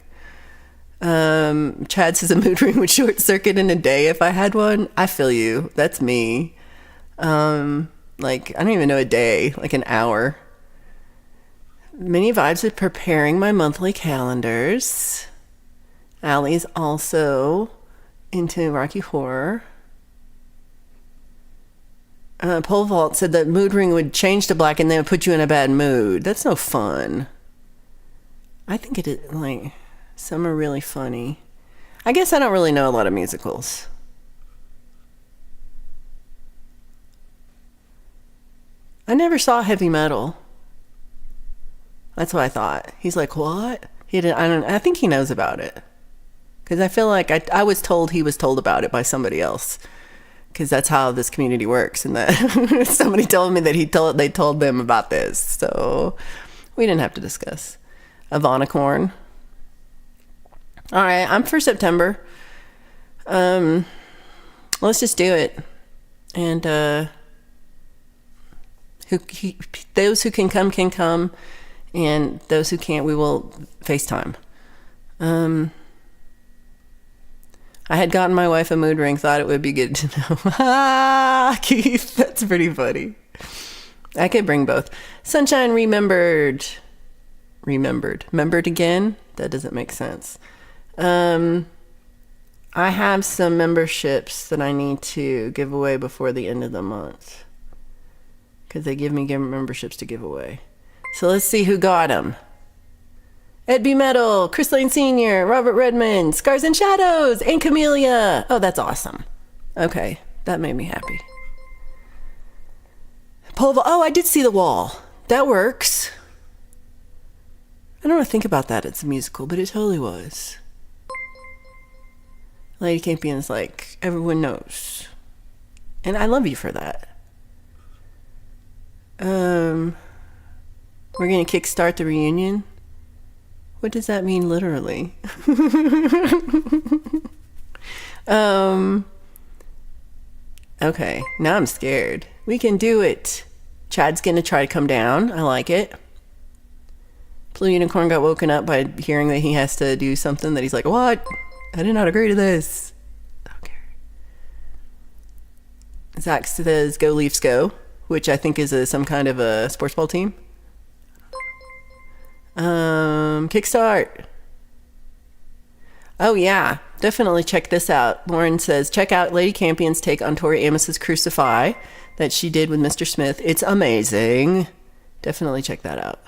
Chad says a mood ring would short circuit in a day if I had one. I feel you. That's me. Like, I don't even know a day, like an hour. Many vibes of preparing my monthly calendars. Allie's also into Rocky Horror. Pole Vault said that mood ring would change to black and then put you in a bad mood. That's no fun. I think it is, like, some are really funny. I guess I don't really know a lot of musicals. I never saw Heavy Metal. That's what I thought. He's like, what? I think he knows about it. Because I feel like I was told he was told about it by somebody else. Because that's how this community works. And that somebody told me that they told them about this. So we didn't have to discuss. Avonicorn. All right, I'm for September. Let's just do it. And those who can come. And those who can't, we will FaceTime. I had gotten my wife a mood ring, thought it would be good to know. Keith, that's pretty funny. I could bring both. Sunshine remembered. Remembered again? That doesn't make sense. I have some memberships that I need to give away before the end of the month. Because they give me memberships to give away. So let's see who got them. Ed B. Metal, Chris Lane Sr., Robert Redmond, Scars and Shadows, and Camellia. Oh, that's awesome. Okay, that made me happy. Oh, I did see The Wall. That works. I don't want to think about that. It's a musical, but it totally was. Lady Campion's like, everyone knows. And I love you for that. We're going to kickstart the reunion. What does that mean literally? Okay, now I'm scared. We can do it. Chad's going to try to come down. I like it. Blue Unicorn got woken up by hearing that he has to do something that he's like, what? I did not agree to this. Okay. Zach says, go Leafs go, which I think is some kind of a sports ball team. Kickstart. Oh yeah, definitely check this out. Lauren says, check out Lady Campion's take on Tori Amos's Crucify that she did with Mr. Smith. It's amazing. Definitely check that out.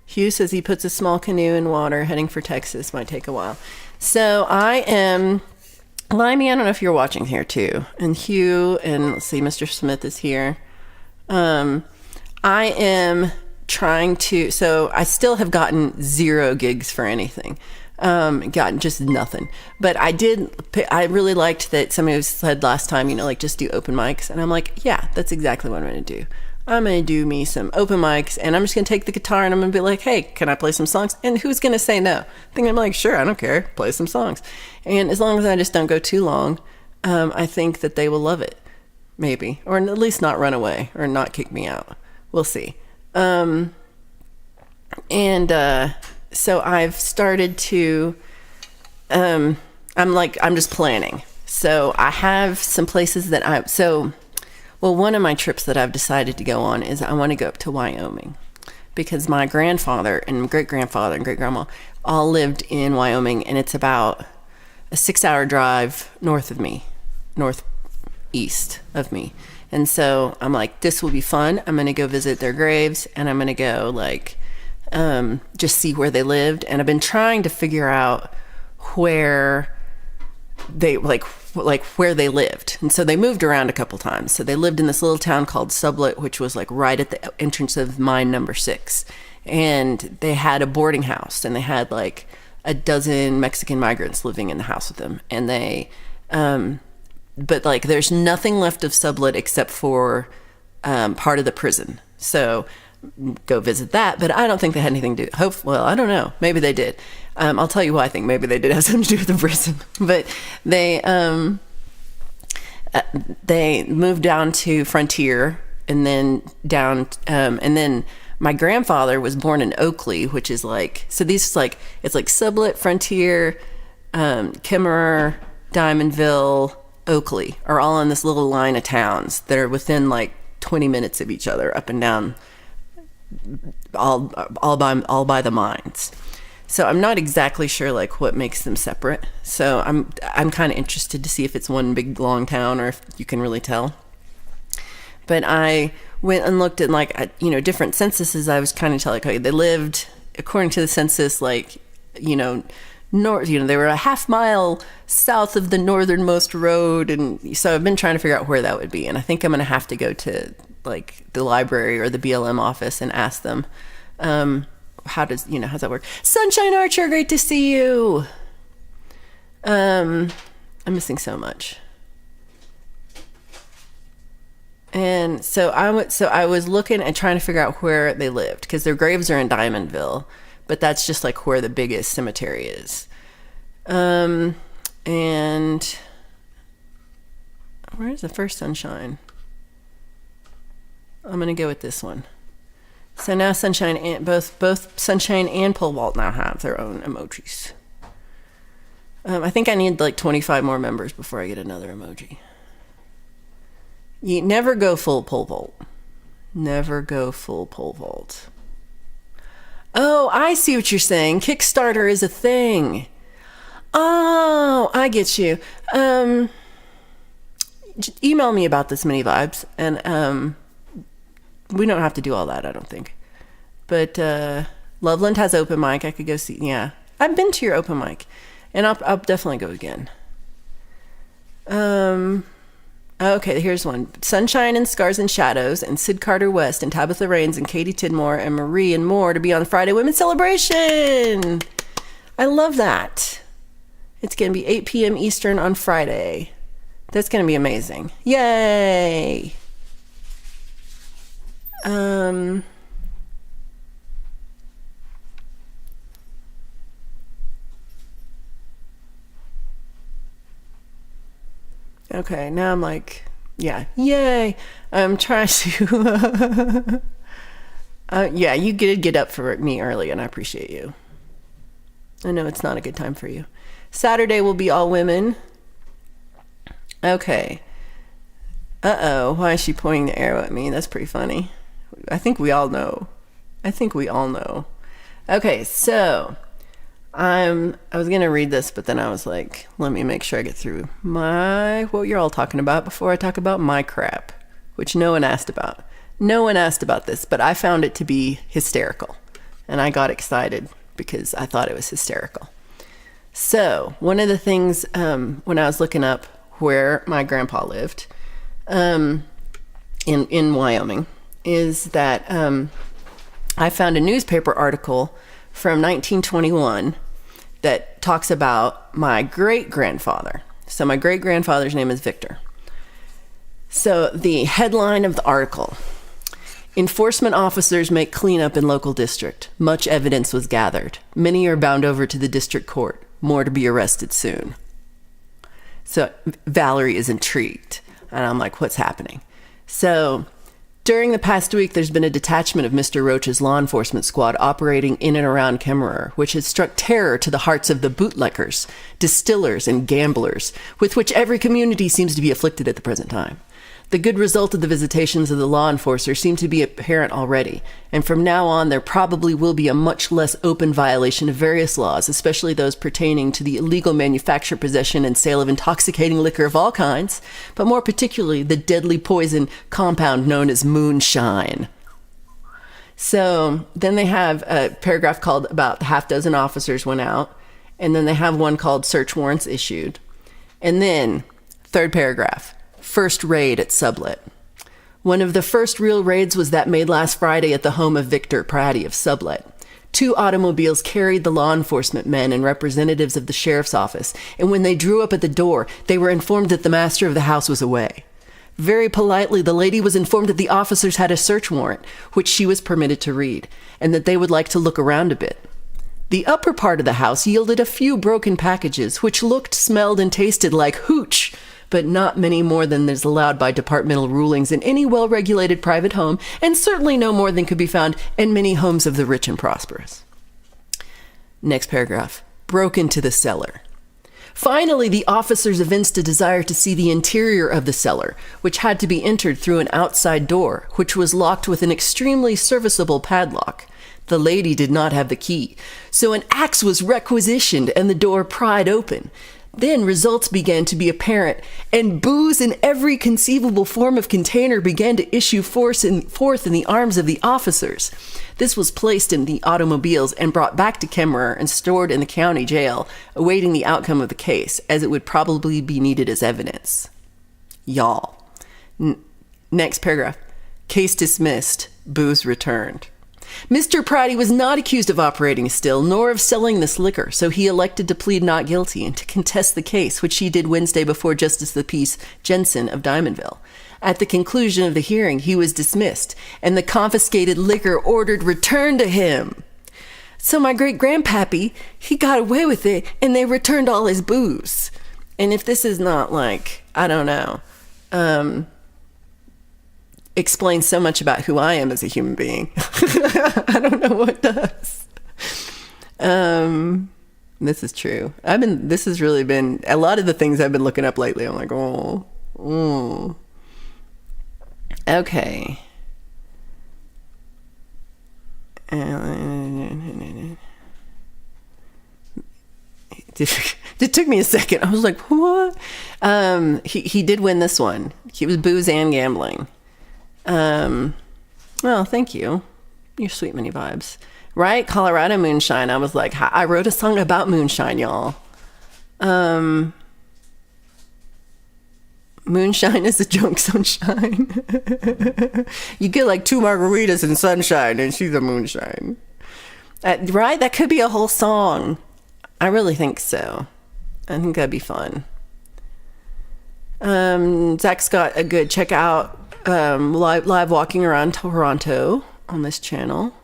Hugh says he puts a small canoe in water heading for Texas. Might take a while. So I am... Limey, I don't know if you're watching here too. And Hugh, and let's see, Mr. Smith is here. I am trying to, so I still have gotten 0 gigs for anything. Gotten just nothing. But I really liked that somebody said last time, like just do open mics. And I'm like, yeah, that's exactly what I'm going to do. I'm going to do me some open mics, and I'm just going to take the guitar and I'm going to be like, hey, can I play some songs? And who's going to say no? I think I'm like, sure, I don't care. Play some songs. And as long as I just don't go too long, I think that they will love it. Maybe. Or at least not run away or not kick me out. We'll see. So I've started to, I'm just planning. So I have some places that one of my trips that I've decided to go on is I want to go up to Wyoming because my grandfather and great-grandfather and great-grandma all lived in Wyoming, and it's about a 6-hour drive northeast of me. And so I'm like, this will be fun. I'm going to go visit their graves, and I'm going to go just see where they lived. And I've been trying to figure out where they like where they lived. And so they moved around a couple times. So they lived in this little town called Sublette, which was like right at the entrance of mine number 6. And they had a boarding house, and they had like a dozen Mexican migrants living in the house with them. And they, but like there's nothing left of Sublette except for part of the prison. So go visit that, but I don't think they had anything to do. Well, I don't know. Maybe they did. I'll tell you why I think maybe they did have something to do with the prison. But they moved down to Frontier, and then down, and then my grandfather was born in Oakley, which is like, so these like, it's like Sublette, Frontier, Kimmerer, Diamondville, Oakley are all in this little line of towns that are within like 20 minutes of each other, up and down, all by the mines. So I'm not exactly sure like what makes them separate. So I'm kind of interested to see if it's one big long town or if you can really tell. But I went and looked at like different censuses. I was kind of telling, okay, they lived according to the census, like north. They were a half mile south of the northernmost road, and so I've been trying to figure out where that would be. And I think I'm going to have to go to like the library or the BLM office and ask them. How's that work? Sunshine Archer, great to see you. I'm missing so much. And so I was looking and trying to figure out where they lived, because their graves are in Diamondville, but that's just like where the biggest cemetery is. And where's the first Sunshine? I'm gonna go with this one. So now Sunshine and both Sunshine and Pole Vault now have their own emojis. I think I need like 25 more members before I get another emoji. You never go full Pole Vault. Never go full Pole Vault. Oh, I see what you're saying. Kickstarter is a thing. Oh, I get you. Email me about this mini vibes, and we don't have to do all that, I don't think. But Loveland has open mic. I could go see. Yeah, I've been to your open mic, and I'll definitely go again. Okay, here's one. Sunshine and Scars and Shadows, and Sid Carter West, and Tabitha Raines, and Katie Tidmore, and Marie, and more to be on the Friday Women's Celebration. I love that. It's going to be 8 p.m. Eastern on Friday. That's going to be amazing. Yay! Okay, now I'm like, yeah, yay! I'm trying to. Yeah, you did get up for me early, and I appreciate you. I know it's not a good time for you. Saturday will be all women. Okay. Uh-oh, why is she pointing the arrow at me? That's pretty funny. I think we all know. Okay, so I was going to read this, but then I was like, let me make sure I get through what you're all talking about before I talk about my crap, which no one asked about. No one asked about this, but I found it to be hysterical, and I got excited because I thought it was hysterical. So one of the things when I was looking up where my grandpa lived in Wyoming is that I found a newspaper article from 1921 that talks about my great-grandfather. So my great-grandfather's name is Victor. So the headline of the article: enforcement officers make cleanup in local district. Much evidence was gathered. Many are bound over to the district court. More to be arrested soon. So Valerie is intrigued. And I'm like, what's happening? So during the past week, there's been a detachment of Mr. Roach's law enforcement squad operating in and around Kimmerer, which has struck terror to the hearts of the bootleggers, distillers, and gamblers, with which every community seems to be afflicted at the present time. The good result of the visitations of the law enforcers seem to be apparent already, and from now on there probably will be a much less open violation of various laws, especially those pertaining to the illegal manufacture, possession, and sale of intoxicating liquor of all kinds, but more particularly the deadly poison compound known as moonshine. So then they have a paragraph called about half dozen officers went out, and then they have one called search warrants issued. And then, third paragraph, first raid at Sublet. One of the first real raids was that made last Friday at the home of Victor Pratty of Sublet. 2 automobiles carried the law enforcement men and representatives of the sheriff's office, and when they drew up at the door, they were informed that the master of the house was away. Very politely, the lady was informed that the officers had a search warrant, which she was permitted to read, and that they would like to look around a bit. The upper part of the house yielded a few broken packages, which looked, smelled, and tasted like hooch, but not many more than is allowed by departmental rulings in any well-regulated private home, and certainly no more than could be found in many homes of the rich and prosperous. Next paragraph. Broke into the cellar. Finally, the officers evinced a desire to see the interior of the cellar, which had to be entered through an outside door, which was locked with an extremely serviceable padlock. The lady did not have the key, so an axe was requisitioned and the door pried open. Then results began to be apparent, and booze in every conceivable form of container began to issue forth in the arms of the officers. This was placed in the automobiles and brought back to Kemmerer and stored in the county jail, awaiting the outcome of the case, as it would probably be needed as evidence. Y'all. Next paragraph. Case dismissed. Booze returned. Mr. Pratty was not accused of operating a still, nor of selling this liquor, so he elected to plead not guilty and to contest the case, which he did Wednesday before Justice of the Peace Jensen of Diamondville. At the conclusion of the hearing, he was dismissed, and the confiscated liquor ordered returned to him. So my great-grandpappy, he got away with it, and they returned all his booze. And if this is not like, I don't know, explains so much about who I am as a human being. I don't know what does. This is true. This has really been, a lot of the things I've been looking up lately, I'm like, okay. It took me a second. I was like, what? He did win this one. He was booze and gambling. Well, thank you. You're sweet mini vibes. Right? Colorado moonshine. I was like, I wrote a song about moonshine, y'all. Moonshine is a junk sunshine. You get like 2 margaritas and sunshine, and she's a moonshine. Right? That could be a whole song. I really think so. I think that'd be fun. Zach's got a good check out live walking around Toronto on this channel.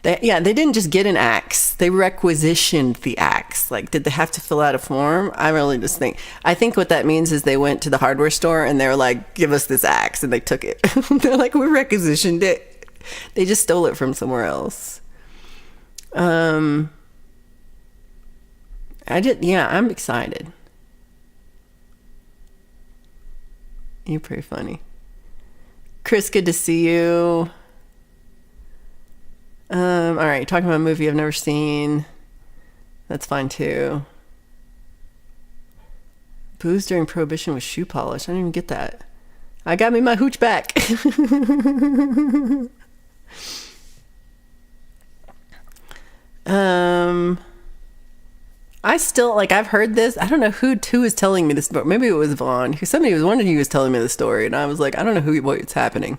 They didn't just get an axe. They requisitioned the axe. Like, did they have to fill out a form? I think what that means is they went to the hardware store and they were like, give us this axe. And they took it. They're like, we requisitioned it. They just stole it from somewhere else. I'm excited. You're pretty funny. Chris, good to see you. All right, talking about a movie I've never seen. That's fine too. Booze during Prohibition with shoe polish. I didn't even get that. I got me my hooch back. I still, like, I've heard this. I don't know who is telling me this, but maybe it was Vaughn. Somebody was wondering who was telling me the story, and I was like, I don't know what's happening.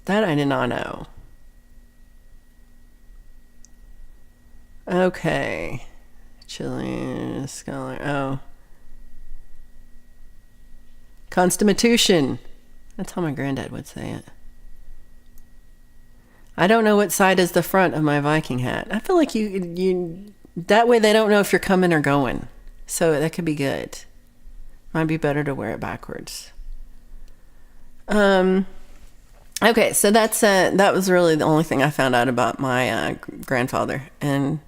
That I did not know. Okay. Chilean scholar. Oh. Constitution. That's how my granddad would say it. I don't know what side is the front of my Viking hat. I feel like you that way they don't know if you're coming or going. So that could be good. Might be better to wear it backwards. Okay, so that was really the only thing I found out about my grandfather, and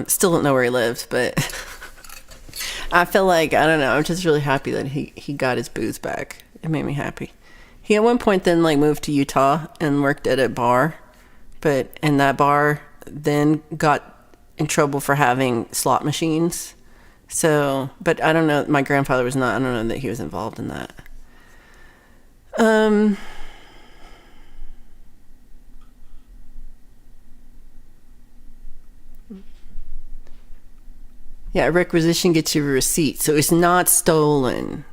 still don't know where he lives, but I feel like, I don't know, I'm just really happy that he got his booze back. It made me happy. He at one point then like moved to Utah and worked at a bar, and that bar then got in trouble for having slot machines. So, but I don't know, my grandfather was not, I don't know that he was involved in that. Yeah, a requisition gets you a receipt, so it's not stolen.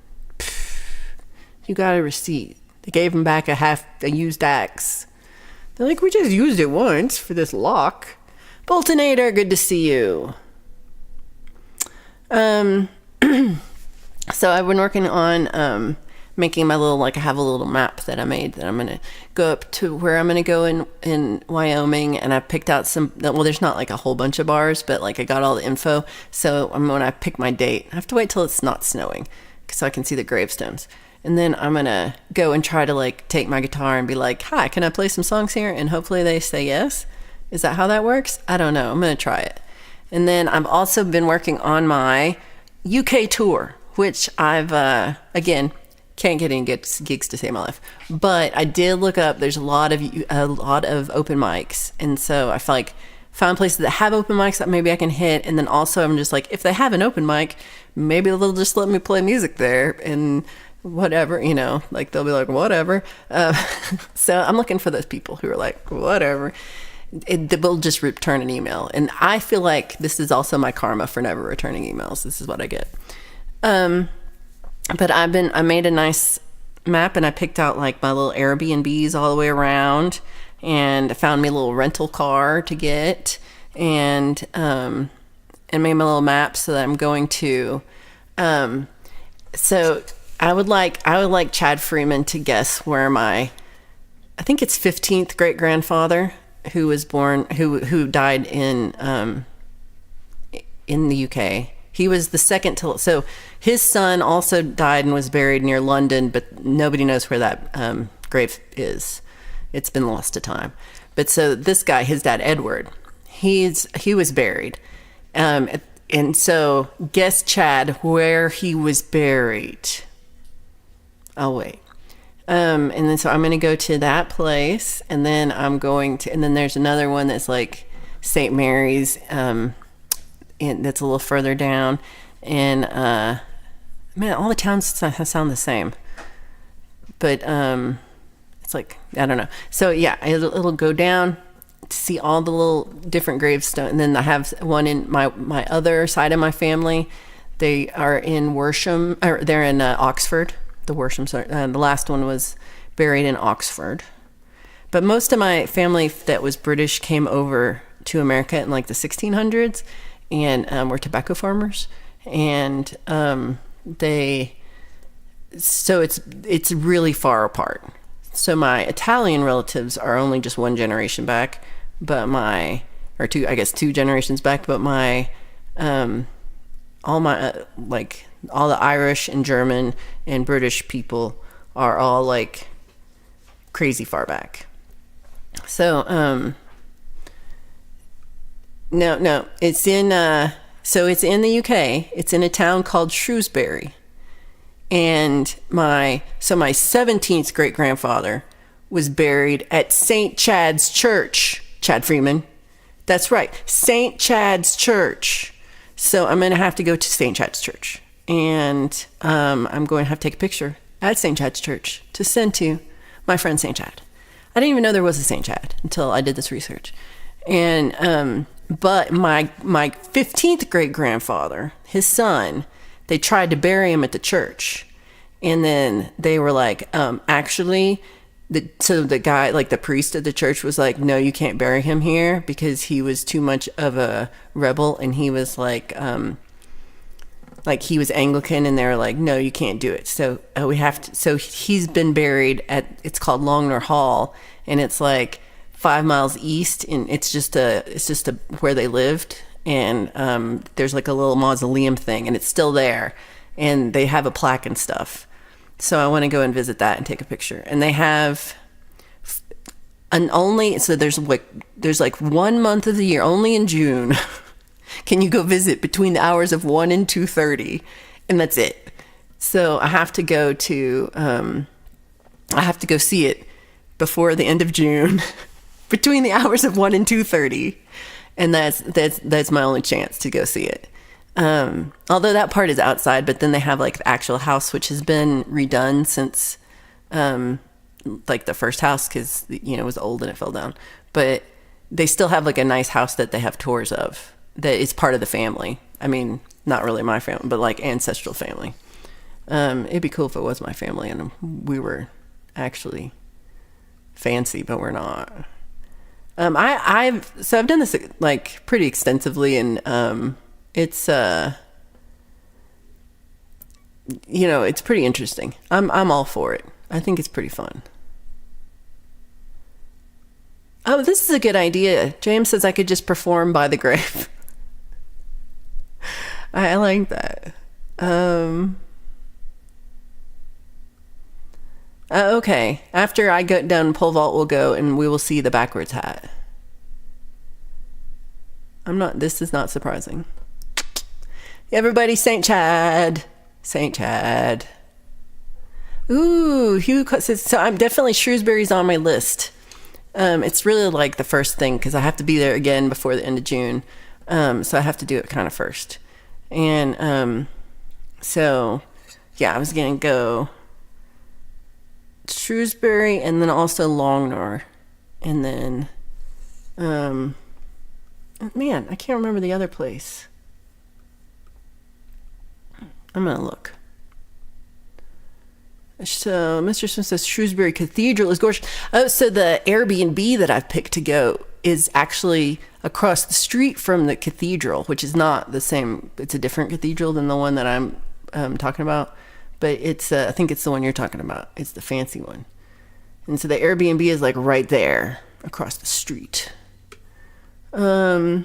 You got a receipt. They gave him back a used axe. They're like, we just used it once for this lock. Boltonator, good to see you. So I've been working on making my little, like I have a little map that I made that I'm going to go up to where I'm going to go in Wyoming. And I picked out some, well, there's not like a whole bunch of bars, but like I got all the info. So when I pick my date, I have to wait till it's not snowing so I can see the gravestones. And then I'm going to go and try to like take my guitar and be like, hi, can I play some songs here? And hopefully they say yes. Is that how that works? I don't know. I'm going to try it. And then I've also been working on my UK tour, which I've, again, can't get any gigs to save my life. But I did look up, there's a lot of open mics. And so I feel like found places that have open mics that maybe I can hit. And then also I'm just like, if they have an open mic, maybe they'll just let me play music there and whatever, you know, like they'll be like, whatever. So I'm looking for those people who are like, whatever. They'll just return an email. And I feel like this is also my karma for never returning emails. This is what I get. But I made a nice map and I picked out like my little Airbnbs all the way around, and I found me a little rental car to get, and made my little map so that I'm going to, so I would like Chad Freeman to guess where I think it's 15th great grandfather who was born, who died in the UK. He was the second to, so his son also died and was buried near London, but nobody knows where that grave is. It's been lost to time. But so this guy, his dad, Edward, he was buried. And so guess, Chad, where he was buried. I'll wait. And then so I'm going to go to that place, and then and then there's another one that's like St. Mary's, that's a little further down, and man, all the towns sound the same, but it's like, I don't know. So yeah, it'll go down to see all the little different gravestones, and then I have one in my other side of my family. They are in Worsham, or they're in Oxford. The Worsham, the last one was buried in Oxford. But most of my family that was British came over to America in like the 1600s. And were tobacco farmers, and so it's really far apart. So my Italian relatives are only just one generation back, but two generations back. But my all the Irish and German and British people are all like crazy far back. So No, it's in the UK. It's in a town called Shrewsbury. And my 17th great grandfather was buried at St. Chad's Church. Chad Freeman. That's right. St. Chad's Church. So I'm going to have to go to St. Chad's Church. And I'm going to have to take a picture at St. Chad's Church to send to my friend St. Chad. I didn't even know there was a St. Chad until I did this research. And but my 15th great grandfather, his son, they tried to bury him at the church, and then they were like, actually, the guy, like the priest of the church, was like, no, you can't bury him here because he was too much of a rebel, and he was like he was Anglican, and they were like, no, you can't do it. So we have to. So he's been buried at, it's called Longner Hall, and it's like 5 miles east, and it's just where they lived, and there's like a little mausoleum thing, and it's still there, and they have a plaque and stuff. So I want to go and visit that and take a picture. And they have there's like 1 month of the year, only in June, can you go visit between the hours of 1 and 2:30, and that's it. So I have to go see it before the end of June. Between the hours of 1 and 2:30, and that's my only chance to go see it. Although that part is outside, but then they have like the actual house, which has been redone since like the first house, because it was old and it fell down. But they still have like a nice house that they have tours of that is part of the family. I mean, not really my family, but like ancestral family. It'd be cool if it was my family and we were actually fancy, but we're not. I've done this like pretty extensively, and it's it's pretty interesting. I'm all for it. I think it's pretty fun. Oh, this is a good idea. James says I could just perform by the grave. I like that. Okay. After I go down pole vault, we'll go and we will see the backwards hat. This is not surprising. Everybody, St. Chad. St. Chad. Ooh, Hugh says, so I'm definitely Shrewsbury's on my list. It's really like the first thing because I have to be there again before the end of June. So I have to do it kind of first. And so, yeah, I was going to go Shrewsbury and then also Longnor. And then, man, I can't remember the other place. I'm going to look. So Mr. Smith says Shrewsbury Cathedral is gorgeous. Oh, so the Airbnb that I've picked to go is actually across the street from the cathedral, which is not the same. It's a different cathedral than the one that I'm talking about. But it's I think it's the one you're talking about. It's the fancy one. And so the Airbnb is like right there across the street. No,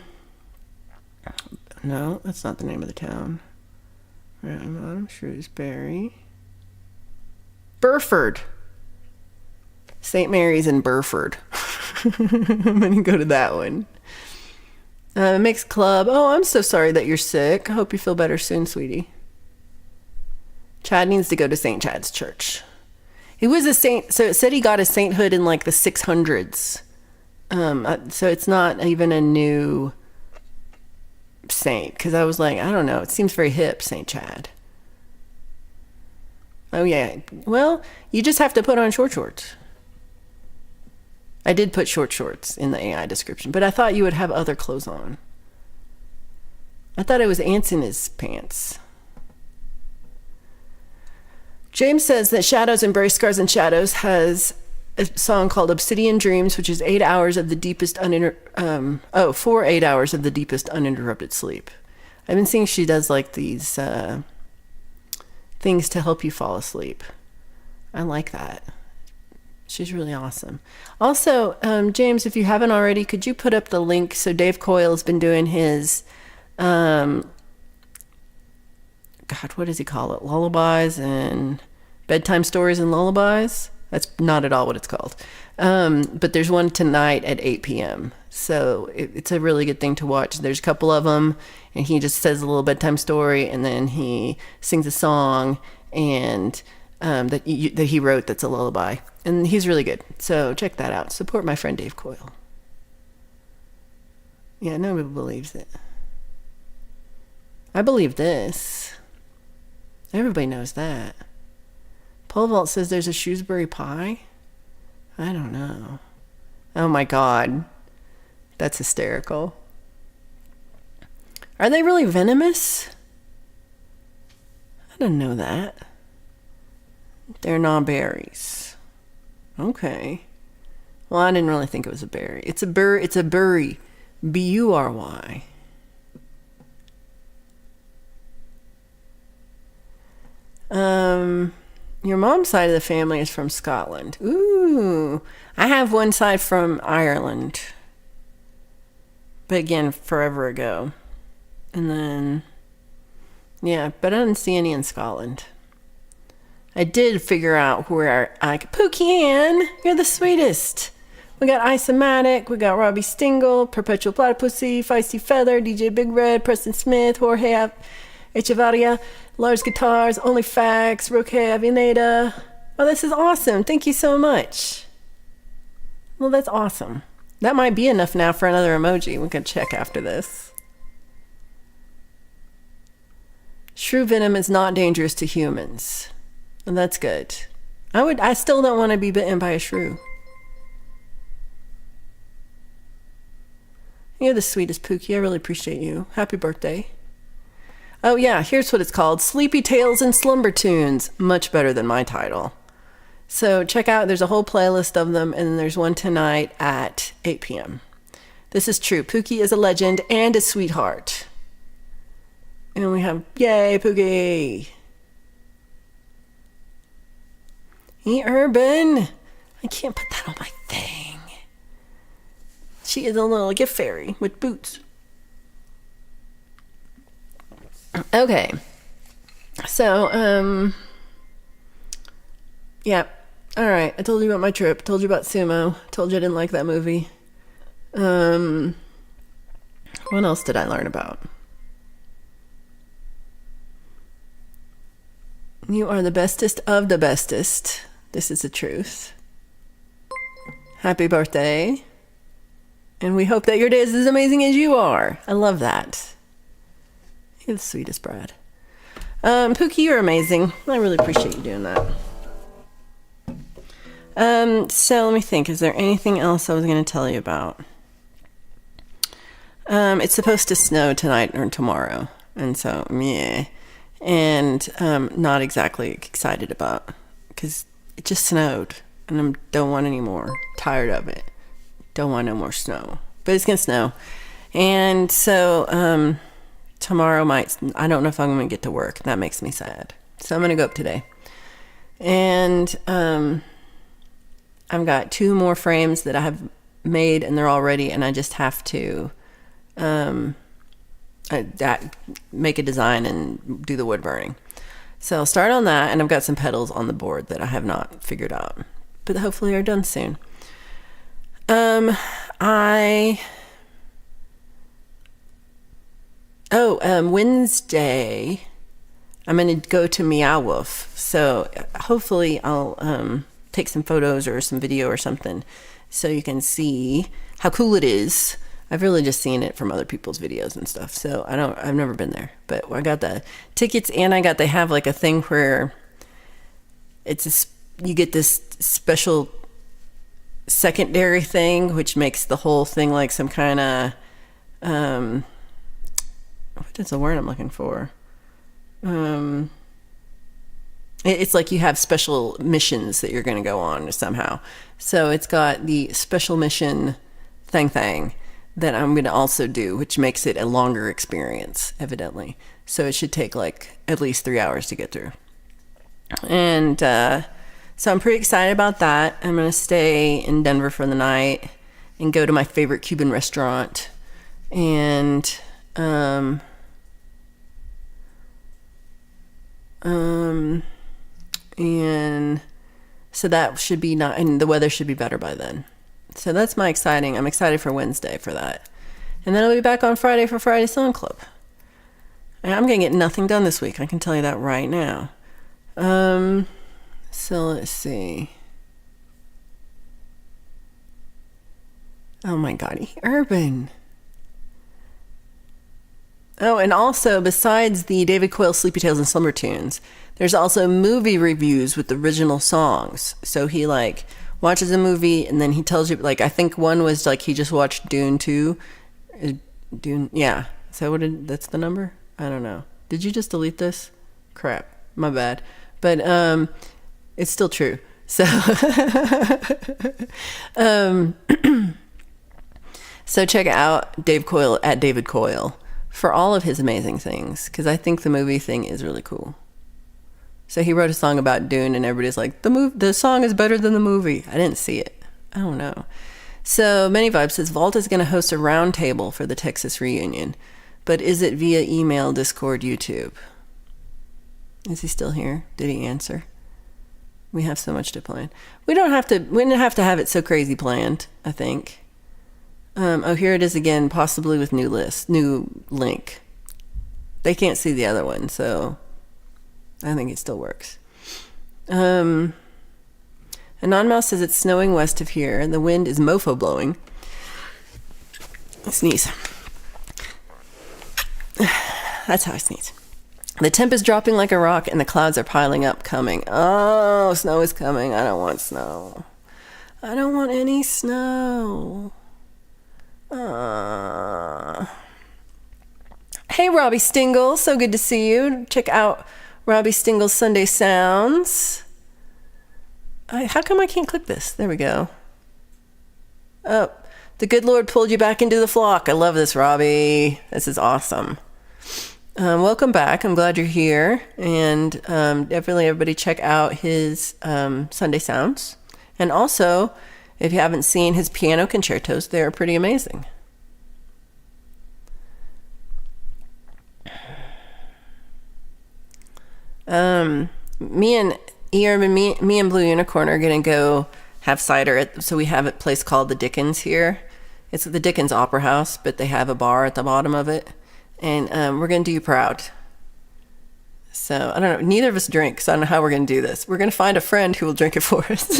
that's not the name of the town. I'm Shrewsbury. Burford. St. Mary's in Burford. I'm going to go to that one. Mixed Club. Oh, I'm so sorry that you're sick. I hope you feel better soon, sweetie. Chad needs to go to St. Chad's Church. He was a saint, so it said he got his sainthood in like the 600s. So it's not even a new saint, because I was like, I don't know, it seems very hip, St. Chad. Oh, yeah. Well, you just have to put on short shorts. I did put short shorts in the AI description, but I thought you would have other clothes on. I thought it was ants in his pants. James says that Shadows Embrace Scars and Shadows has a song called Obsidian Dreams, which is 4 hours of the deepest uninterrupted sleep. I've been seeing she does like these things to help you fall asleep. I like that. She's really awesome. Also, James, if you haven't already, could you put up the link? So Dave Coyle has been doing his, God, what does he call it? Lullabies and bedtime stories and lullabies. That's not at all what it's called. But there's one tonight at 8 p.m. So it's a really good thing to watch. There's a couple of them, and he just says a little bedtime story, and then he sings a song and that he wrote that's a lullaby. And he's really good. So check that out. Support my friend Dave Coyle. Yeah, nobody believes it. I believe this. Everybody knows that. Pole Vault says there's a Shrewsbury pie. I don't know. Oh my God. That's hysterical. Are they really venomous? I didn't know that. They're not berries. Okay. Well, I didn't really think it was a berry. It's a bury. B-U-R-Y. Your mom's side of the family is from Scotland. Ooh. I have one side from Ireland. But again, forever ago. And then, yeah, but I didn't see any in Scotland. I did figure out where Pookie-Ann, you're the sweetest. We got Isomatic, we got Robbie Stingle, Perpetual Platypussy, Feisty Feather, DJ Big Red, Preston Smith, Jorge Echevarria, Lars Guitars, Only Facts, Roque Avineda. Oh, this is awesome. Thank you so much. Well, that's awesome. That might be enough now for another emoji. We can check after this. Shrew venom is not dangerous to humans. And that's good. I still don't want to be bitten by a shrew. You're the sweetest, Pookie. I really appreciate you. Happy birthday. Oh yeah, here's what it's called. Sleepy Tales and Slumber Tunes. Much better than my title. So check out, there's a whole playlist of them, and then there's one tonight at 8 p.m. This is true. Pookie is a legend and a sweetheart. And we have, yay, Pookie. Hey, Urban. I can't put that on my thing. She is a little gift fairy with boots. Okay. So, yeah. All right. I told you about my trip. Told you about sumo. Told you I didn't like that movie. What else did I learn about? You are the bestest of the bestest. This is the truth. Happy birthday. And we hope that your day is as amazing as you are. I love that. You're the sweetest, Brad. Pookie, you're amazing. I really appreciate you doing that. So let me think. Is there anything else I was going to tell you about? It's supposed to snow tonight or tomorrow. And so, yeah. And not exactly excited about, because it just snowed. And I don't want any more. Tired of it. Don't want no more snow. But it's going to snow. And so tomorrow I don't know if I'm going to get to work. That makes me sad. So I'm going to go up today. And I've got 2 more frames that I have made, and they're all ready, and I just have to make a design and do the wood burning. So I'll start on that, and I've got some pedals on the board that I have not figured out, but hopefully are done soon. Wednesday, I'm going to go to Meow Wolf. So hopefully I'll take some photos or some video or something so you can see how cool it is. I've really just seen it from other people's videos and stuff. So I've never been there, but I got the tickets, and they have like a thing where you get this special secondary thing, which makes the whole thing like some kind of, what is the word I'm looking for? It's like you have special missions that you're going to go on somehow. So it's got the special mission thing that I'm going to also do, which makes it a longer experience, evidently. So it should take like at least 3 hours to get through. And so I'm pretty excited about that. I'm going to stay in Denver for the night and go to my favorite Cuban restaurant. And and so that should be not, and the weather should be better by then. So that's I'm excited for Wednesday for that. And then I'll be back on Friday for Friday Song Club. And I'm going to get nothing done this week. I can tell you that right now. So let's see. Oh my God, Urban. Oh, and also, besides the David Coyle Sleepy Tales and Slumber Tunes, there's also movie reviews with original songs. So he like watches a movie and then he tells you, like, I think one was like he just watched Dune 2. Dune, yeah. So that's the number? I don't know. Did you just delete this? Crap, my bad. But it's still true. So so check out Dave Coyle at David Coyle for all of his amazing things, because I think the movie thing is really cool. So he wrote a song about Dune, and everybody's like, the song is better than the movie. I didn't see it. I don't know. So Many Vibes says Vault is going to host a round table for the Texas reunion, but is it via email, Discord, YouTube? Is he still here? Did he answer? We have so much to plan. We didn't have to have it so crazy planned, I think. Oh, here it is again, possibly with new link. They can't see the other one, so I think it still works. Anonmouse says it's snowing west of here, and the wind is mofo blowing. Sneeze. That's how I sneeze. The temp is dropping like a rock, and the clouds are piling up, coming. Oh, snow is coming. I don't want snow. I don't want any snow. Hey, Hey, Robbie Stingle. So good to see you. Check out Robbie Stingle's Sunday Sounds. How come I can't click this? There we go. Oh, the good Lord pulled you back into the flock. I love this, Robbie. This is awesome. Welcome back. I'm glad you're here. And definitely everybody check out his Sunday Sounds. And also, if you haven't seen his piano concertos, they're pretty amazing. Me and Blue Unicorn are gonna go have cider so we have a place called the Dickens here. It's the Dickens Opera House, but they have a bar at the bottom of it, and we're gonna do you proud. So I don't know, neither of us drink, so I don't know how we're gonna do this. We're gonna find a friend who will drink it for us.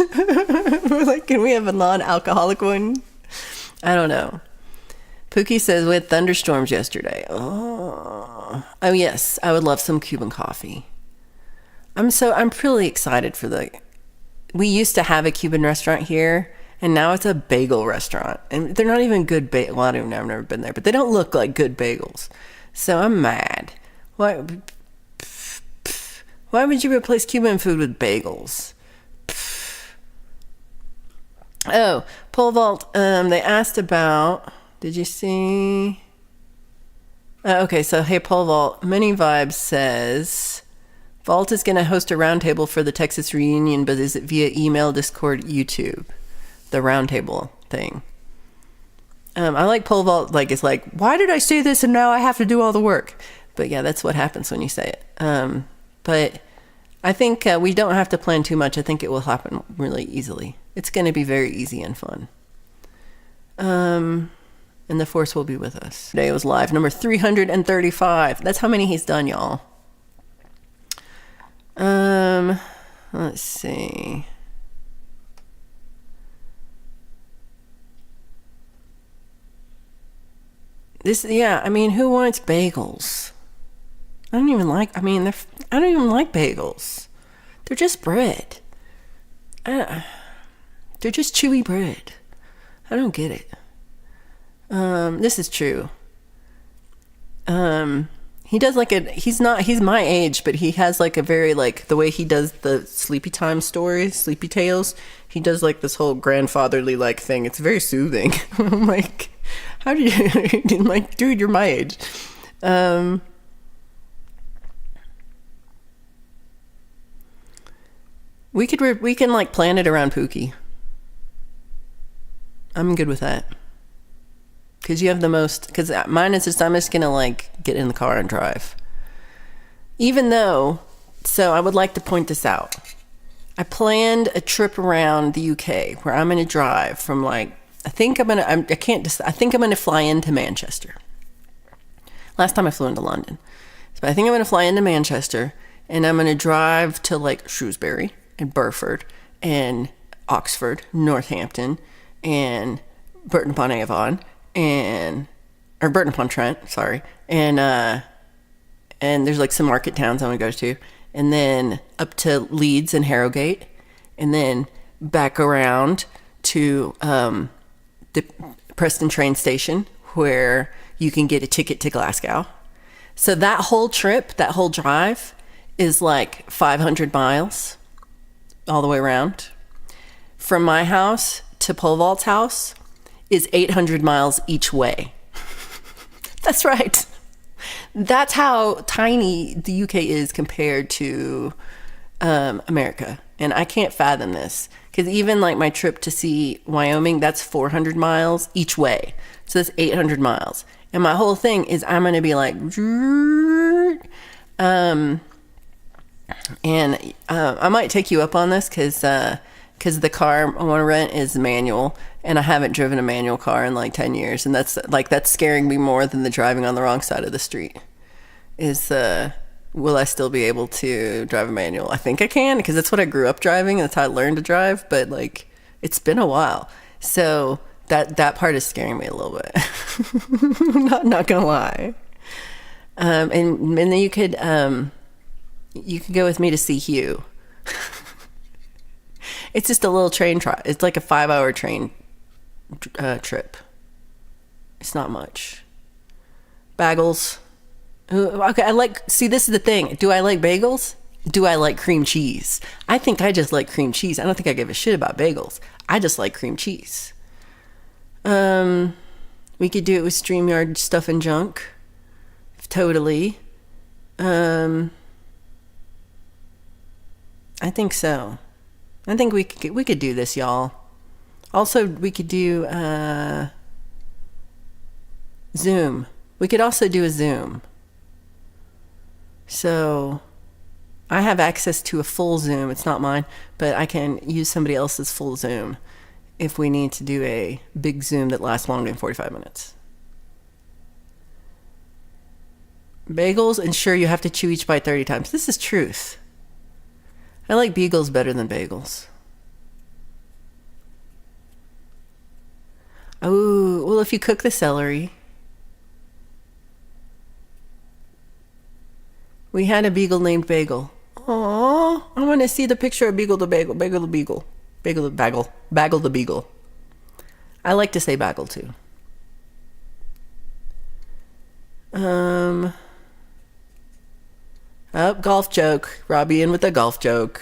We're like, can we have a non-alcoholic one? I don't know. Pookie says we had thunderstorms yesterday. Oh yes, I would love some Cuban coffee. I'm really excited for we used to have a Cuban restaurant here, and now it's a bagel restaurant. And they're not even good Well, I don't know, I've never been there, but they don't look like good bagels. So I'm mad. Why would you replace Cuban food with bagels? Oh, Pole Vault, they asked about, did you see? Okay, so hey, Pole Vault, Mini Vibes says, Vault is going to host a roundtable for the Texas reunion, but is it via email, Discord, YouTube? The roundtable thing. I like Pole Vault, it's like, why did I say this and now I have to do all the work? But yeah, that's what happens when you say it. But I think we don't have to plan too much. I think it will happen really easily. It's going to be very easy and fun. And the Force will be with us. Today was live number 335. That's how many he's done, y'all. Let's see. Who wants bagels? I don't even like bagels. They're just bread. They're just chewy bread. I don't get it. This is true. He does he's my age, but he has a very the way he does the sleepy time stories, sleepy tales. He does this whole grandfatherly thing. It's very soothing. I'm like, how do you, I'm like, dude, you're my age. We can plan it around Pookie. I'm good with that. Because you have the most, because mine is just, I'm just going to get in the car and drive. Even though, so I would like to point this out. I planned a trip around the UK where I'm going to drive from I think I'm going to fly into Manchester. Last time I flew into London. But I think I'm going to fly into Manchester and I'm going to drive to Shrewsbury and Burford and Oxford, Northampton and Burton upon Avon. Or Burton upon Trent, sorry. And there's some market towns I want to go to. And then up to Leeds and Harrogate. And then back around to the Preston train station where you can get a ticket to Glasgow. So that whole trip, that whole drive is 500 miles all the way around. From my house to Pole Vault's house is 800 miles each way. That's right. That's how tiny the UK is compared to America. And I can't fathom this. Because even my trip to see Wyoming, that's 400 miles each way. So that's 800 miles. And my whole thing is I'm going to be I might take you up on this because the car I want to rent is manual. And I haven't driven a manual car in 10 years. And that's scaring me more than the driving on the wrong side of the street. Will I still be able to drive a manual? I think I can because that's what I grew up driving. That's how I learned to drive. But it's been a while. So that part is scaring me a little bit. not going to lie. And then you could go with me to see Hugh. It's just a little train trip. It's a 5-hour train trip. It's not much. Bagels. Okay, see, this is the thing. Do I like bagels? Do I like cream cheese? I think I just like cream cheese. I don't think I give a shit about bagels. I just like cream cheese. We could do it with StreamYard stuff and junk. Totally. I think so. I think we could do this, y'all. Also, we could do Zoom. We could also do a Zoom. So I have access to a full Zoom. It's not mine, but I can use somebody else's full Zoom if we need to do a big Zoom that lasts longer than 45 minutes. Bagels, ensure you have to chew each bite 30 times. This is truth. I like beagles better than bagels. Oh, well, if you cook the celery. We had a beagle named Bagel. Aww, I want to see the picture of Beagle the Bagel. Bagel the Beagle. Bagel the Bagel. Bagel the Beagle. I like to say Bagel too. Golf joke. Robbie in with a golf joke.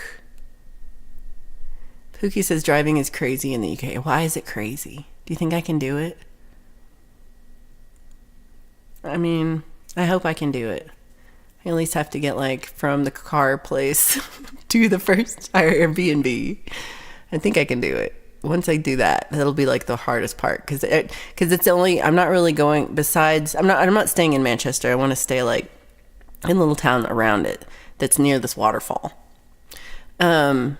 Pookie says driving is crazy in the UK. Why is it crazy? Do you think I can do it? I mean, I hope I can do it. I at least have to get from the car place to the first Airbnb. I think I can do it. Once I do that, that'll be the hardest part because it's only, I'm not really going besides, I'm not staying in Manchester. I want to stay in a little town around it that's near this waterfall. And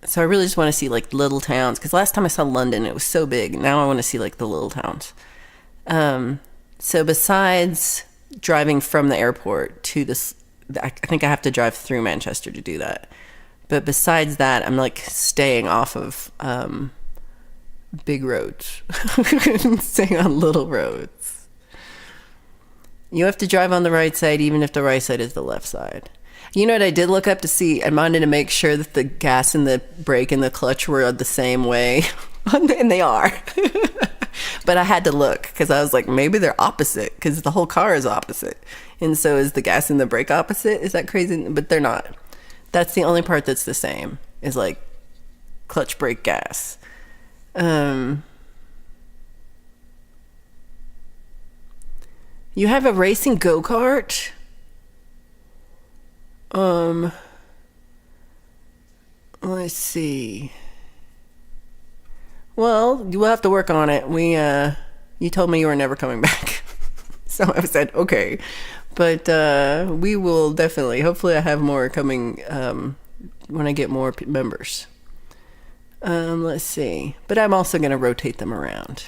so I really just want to see little towns because last time I saw London, it was so big. Now I want to see the little towns. So besides driving from the airport to this, I think I have to drive through Manchester to do that. But besides that, I'm staying off of big roads, staying on little roads. You have to drive on the right side, even if the right side is the left side. You know what I did look up to see? I wanted to make sure that the gas and the brake and the clutch were the same way, and they are. But I had to look because I was maybe they're opposite because the whole car is opposite. And so is the gas and the brake opposite? Is that crazy? But they're not. That's the only part that's the same is clutch, brake, gas. You have a racing go-kart? Let's see. Well, you will have to work on it. You told me you were never coming back. So I said, okay. But we will definitely, hopefully I have more coming when I get more members. Let's see. But I'm also going to rotate them around.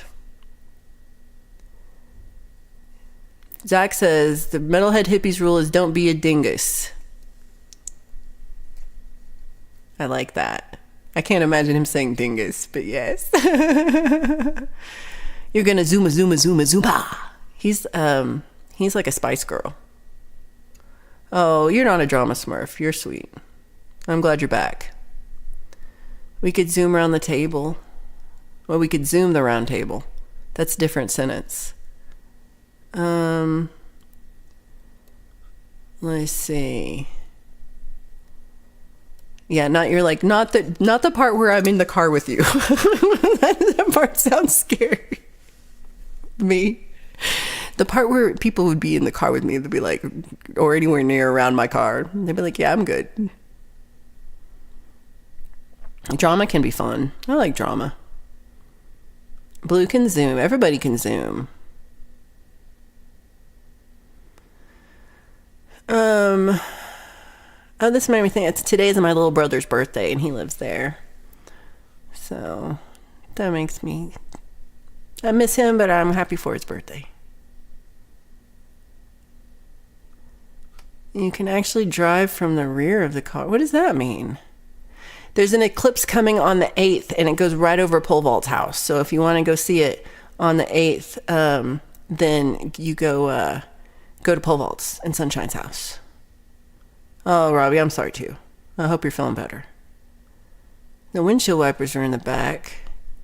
Zach says, the Metalhead Hippies rule is don't be a dingus. I like that. I can't imagine him saying dingus, but yes. You're gonna zooma. He's like a Spice Girl. Oh, you're not a drama smurf. You're sweet. I'm glad you're back. We could zoom around the table. Well, we could zoom the round table. That's a different sentence. Let's see. Yeah, not the part where I'm in the car with you. That part sounds scary. Me. The part where people would be in the car with me, they'd be or anywhere near around my car. They'd be yeah, I'm good. Drama can be fun. I like drama. Blue can zoom. Everybody can zoom. Oh, this made me think today's my little brother's birthday and he lives there. So that makes me, I miss him, but I'm happy for his birthday. You can actually drive from the rear of the car. What does that mean? There's an eclipse coming on the 8th and it goes right over Pole Vault's house. So if you want to go see it on the 8th, then you go to Pole Vault's and Sunshine's house. Oh, Robbie, I'm sorry too. I hope you're feeling better. The windshield wipers are in the back.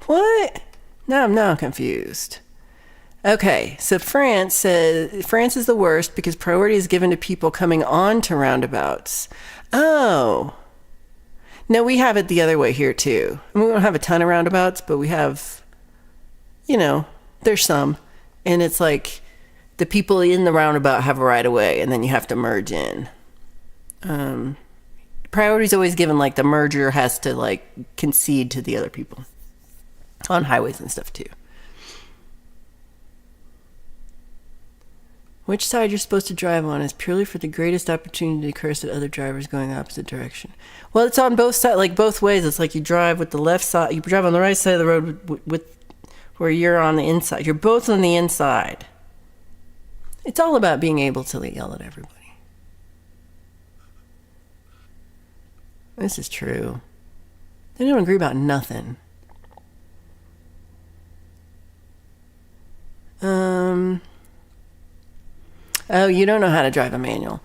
What? Now I'm confused. Okay, so France says France is the worst because priority is given to people coming on to roundabouts. Oh. No, we have it the other way here too. I mean, we don't have a ton of roundabouts, but we have, there's some. And it's like the people in the roundabout have a right of way, and then you have to merge in. Priority is always given, like the merger has to like concede to the other people on highways and stuff too. Which side you're supposed to drive on is purely for the greatest opportunity to curse at other drivers going the opposite direction. Well, it's on both sides, like both ways. It's like you drive with the left side, you drive on the right side of the road with where you're on the inside. You're both on the inside. It's all about being able to yell at everybody. This is true. They don't agree about nothing. Oh, you don't know how to drive a manual.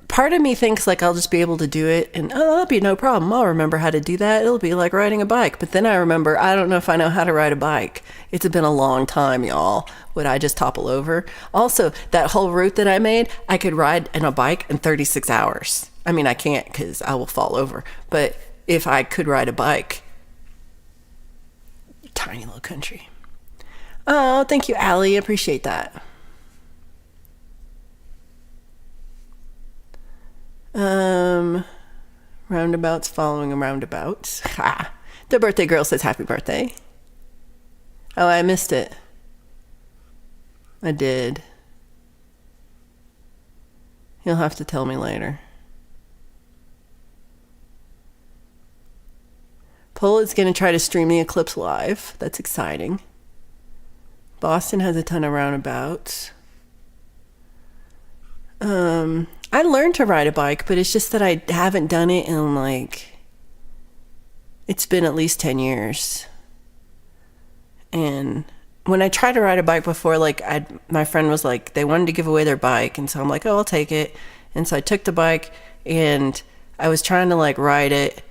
Part of me thinks like I'll just be able to do it and that'll be no problem. I'll remember how to do that. It'll be like riding a bike. But then I remember, I don't know if I know how to ride a bike. It's been a long time, y'all. Would I just topple over? Also, that whole route that I made, I could ride in a bike in 36 hours. I mean, I can't because I will fall over. But if I could ride a bike, tiny little country. Oh, thank you, Allie. Appreciate that. Roundabouts following a roundabout. Ha! The birthday girl says happy birthday. Oh, I missed it. I did. You'll have to tell me later. Pole is going to try to stream the eclipse live. That's exciting. Boston has a ton of roundabouts. I learned to ride a bike, but it's just that I haven't done it in it's been at least 10 years. And when I tried to ride a bike before, my friend was like, they wanted to give away their bike. And so I'm like, oh, I'll take it. And so I took the bike and I was trying to ride it,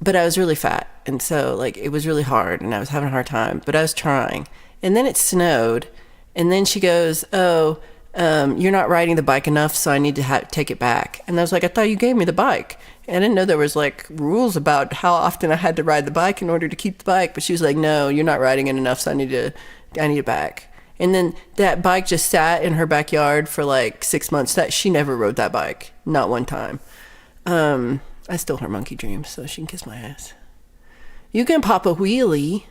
but I was really fat. And so it was really hard and I was having a hard time, but I was trying. And then it snowed. And then she goes, oh, you're not riding the bike enough, so I need to take it back. And I was like, I thought you gave me the bike. And I didn't know there was rules about how often I had to ride the bike in order to keep the bike. But she was like, no, you're not riding it enough, so I need it back. And then that bike just sat in her backyard for 6 months. She never rode that bike, not one time. I stole her monkey dreams, so she can kiss my ass. You can pop a wheelie.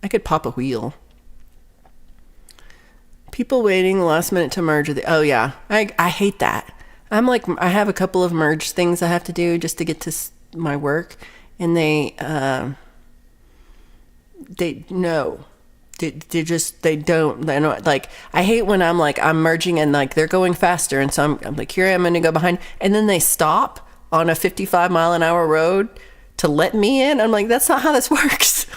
I could pop a wheel. People waiting the last minute to merge. Oh yeah, I hate that. I have a couple of merge things I have to do just to get to my work, and they don't. They don't. I hate when I'm merging and they're going faster, and so I'm here I am going to go behind, and then they stop on a 55 mile an hour road to let me in. I'm like, that's not how this works.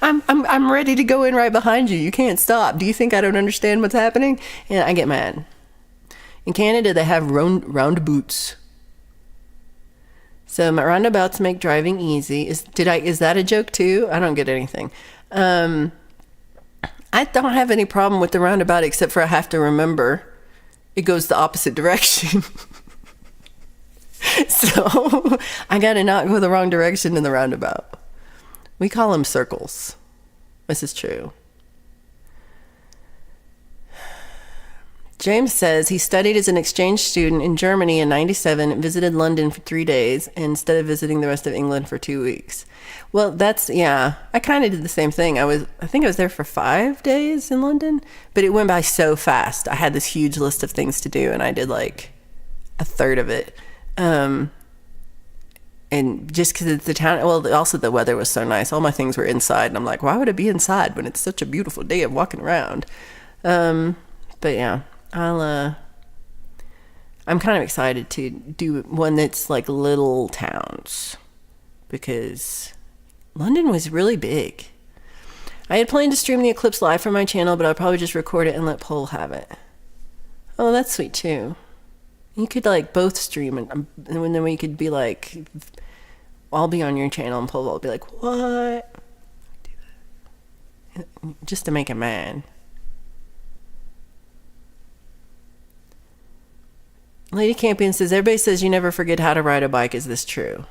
I'm ready to go in right behind you. You can't stop. Do you think I don't understand what's happening? And I get mad. In Canada, they have roundabouts. So my roundabouts make driving easy. Is that a joke too? I don't get anything. I don't have any problem with the roundabout except for I have to remember it goes the opposite direction. So I gotta not go the wrong direction in the roundabout. We call them circles. This is true. James says he studied as an exchange student in Germany in 97 and visited London for 3 days instead of visiting the rest of England for 2 weeks. Well, I kind of did the same thing. I think I was there for 5 days in London, but it went by so fast. I had this huge list of things to do and I did a third of it. And just because it's the town, well, also the weather was so nice. All my things were inside, and I'm like, why would it be inside when it's such a beautiful day of walking around? But yeah, I'm kind of excited to do one that's little towns, because London was really big. I had planned to stream the eclipse live from my channel, but I'll probably just record it and let Pole have it. Oh, that's sweet too. You could both stream and then we could be I'll be on your channel and Pole will be like, what? just to make him mad. Lady Campion says, everybody says you never forget how to ride a bike. Is this true?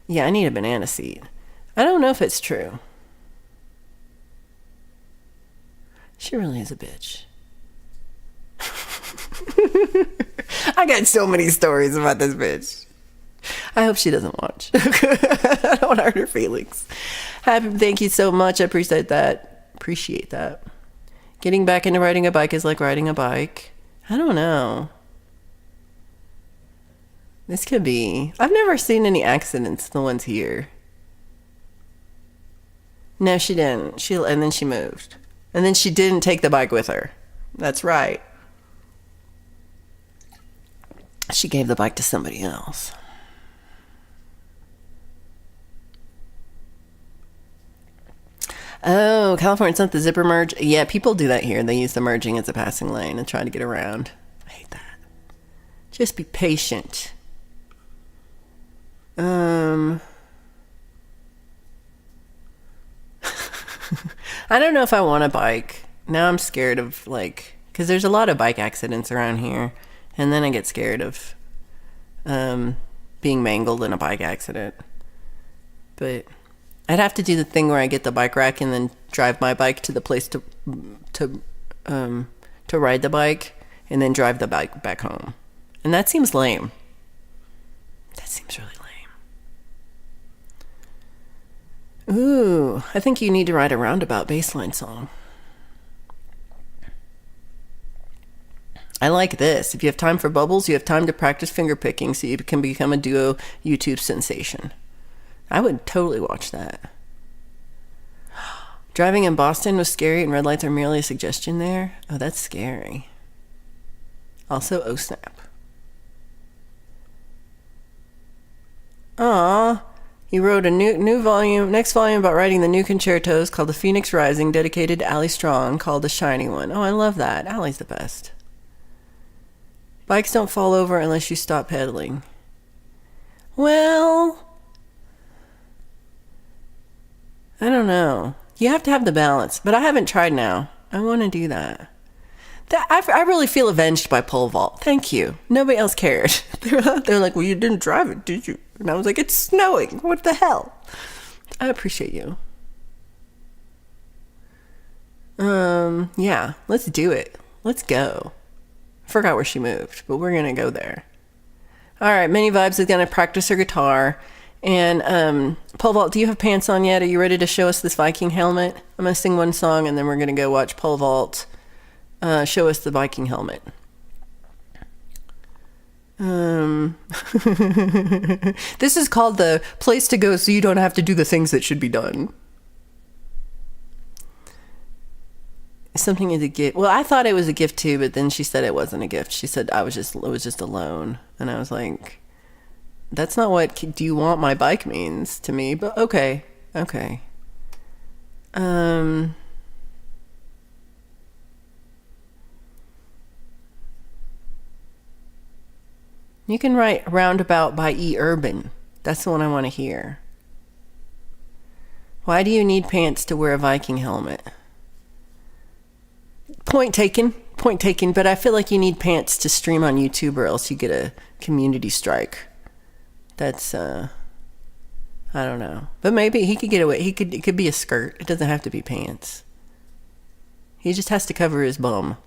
Yeah, I need a banana seat. I don't know if it's true. She really is a bitch. I got so many stories about this bitch. I hope she doesn't watch. I don't want to hurt her feelings. Thank you so much. I appreciate that. Getting back into riding a bike is like riding a bike. I don't know. This could be. I've never seen any accidents, the ones here. No, she didn't. And then she moved. And then she didn't take the bike with her. That's right. She gave the bike to somebody else. Oh, California, it's not the zipper merge. Yeah, people do that here. They use the merging as a passing lane and try to get around. I hate that. Just be patient. I don't know if I want a bike. Now I'm scared of, like, because there's a lot of bike accidents around here, and then I get scared of being mangled in a bike accident. But I'd have to do the thing where I get the bike rack and then drive my bike to the place to ride the bike, and then drive the bike back home. And that seems lame. That seems really lame. Ooh, I think you need to write a roundabout bassline song. I like this. If you have time for bubbles, you have time to practice finger picking so you can become a duo YouTube sensation. I would totally watch that. Driving in Boston was scary and red lights are merely a suggestion there. Oh, that's scary. Also, oh snap. Aww. He wrote a next volume about writing the new concertos called The Phoenix Rising, dedicated to Allie Strong, called The Shiny One. Oh, I love that. Allie's the best. Bikes don't fall over unless you stop pedaling. Well, I don't know. You have to have the balance, but I haven't tried now. I want to do that. I really feel avenged by pole vault. Thank you. Nobody else cared. They're like, well, you didn't drive it, did you? And I was like, it's snowing. What the hell? I appreciate you. Yeah, let's do it. Let's go. I forgot where she moved, but we're going to go there. All right, Mini Vibes is going to practice her guitar. And Pole Vault, do you have pants on yet? Are you ready to show us this Viking helmet? I'm going to sing one song, and then we're going to go watch Pole Vault show us the Viking helmet. This is called the place to go so you don't have to do the things that should be done. Something is a gift. Well, I thought it was a gift too, but then she said it wasn't a gift. She said it was just a loan. And I was like, that's not what do you want my bike means to me, but okay. You can write Roundabout by E. Urban. That's the one I want to hear. Why do you need pants to wear a Viking helmet? Point taken, but I feel like you need pants to stream on YouTube or else you get a community strike. That's, I don't know. But maybe he could get away. It could be a skirt. It doesn't have to be pants. He just has to cover his bum.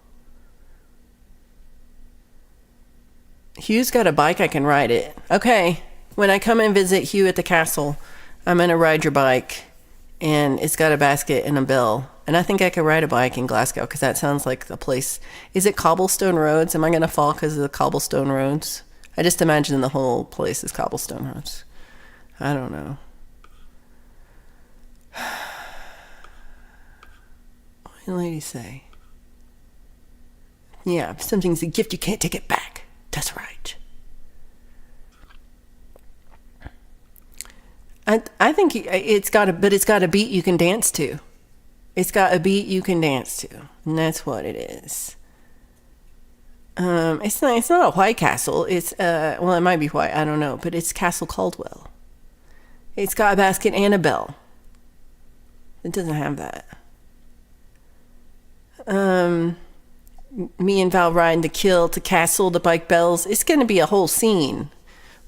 Hugh's got a bike, I can ride it. Okay, when I come and visit Hugh at the castle, I'm going to ride your bike. And it's got a basket and a bell. And I think I could ride a bike in Glasgow because that sounds like the place. Is it cobblestone roads? Am I going to fall because of the cobblestone roads? I just imagine the whole place is cobblestone roads. I don't know. What did the lady say? Yeah, if something's a gift, you can't take it back. That's right. I think it's got a beat you can dance to. It's got a beat you can dance to, and that's what it is. It's not a White Castle. It's well, it might be white. I don't know, but it's Castle Caldwell. It's got a basket and a bell. It doesn't have that. Me and Val riding the kill to Castle to Bike Bells. It's going to be a whole scene.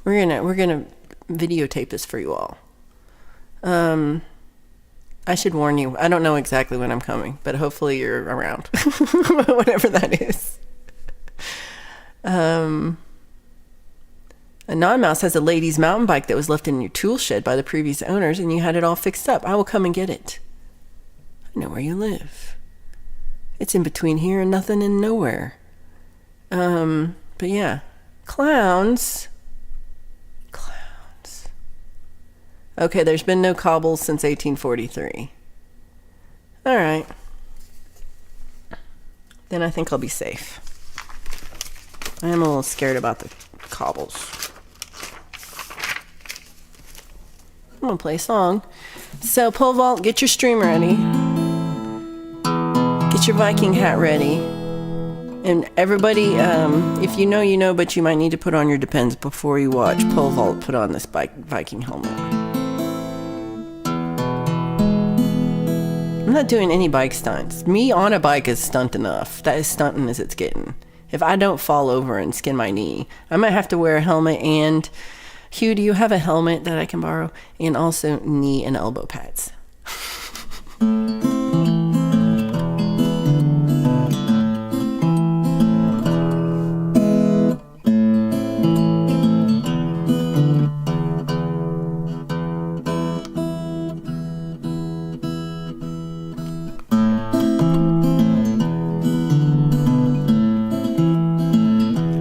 We're gonna videotape this for you all. I should warn you. I don't know exactly when I'm coming, but hopefully you're around. Whatever that is. A non-mouse has a lady's mountain bike that was left in your tool shed by the previous owners, and you had it all fixed up. I will come and get it. I know where you live. It's in between here and nothing and nowhere. But yeah. Clowns. Okay, there's been no cobbles since 1843. All right. Then I think I'll be safe. I am a little scared about the cobbles. I'm going to play a song. So, pole vault, get your stream ready. Get your Viking hat ready. And everybody, if you know, you know, but you might need to put on your Depends before you watch pole vault put on this Viking helmet. I'm not doing any bike stunts. Me on a bike is stunt enough. That is stunting as it's getting. If I don't fall over and skin my knee, I might have to wear a helmet. And Hugh, do you have a helmet that I can borrow? And also knee and elbow pads.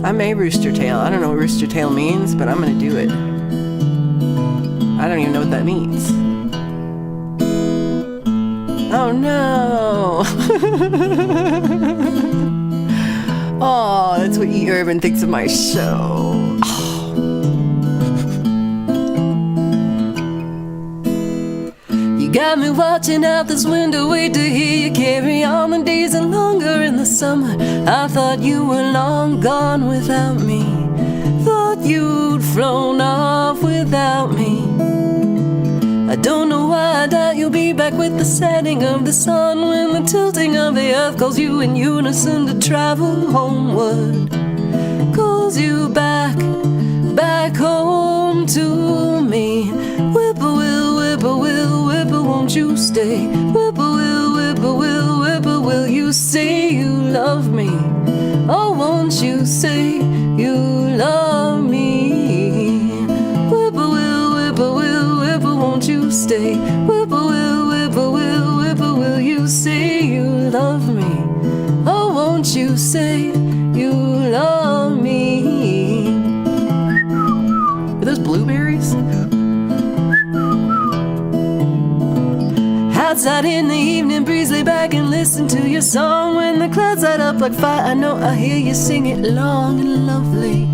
I may rooster tail. I don't know what rooster tail means, but I'm going to do it. I don't even know what that means. Oh no! Oh, that's what E. Urban thinks of my show. Oh. You got me watching out this window, wait to hear you carry on. The days are longer in the summer. I thought you were long gone without me. Thought you'd flown off without me. I don't know why I doubt you'll be back with the setting of the sun, when the tilting of the earth calls you in unison to travel homeward. Calls you back home to me. Whippoorwill, whippoorwill, whippoorwill, won't you stay? Whippoorwill, whippoorwill, whippoorwill, you say you love me. Oh, won't you say you love me? Whippoorwill, whippoorwill, whippoorwill, won't you stay? Whippoorwill, whippoorwill, whippoorwill, you say you love me. Oh, won't you say you love me? Are those blueberries? Outside in the evening breeze, lay back and listen to your song. When the clouds light up like fire, I know I hear you sing it long and lovely.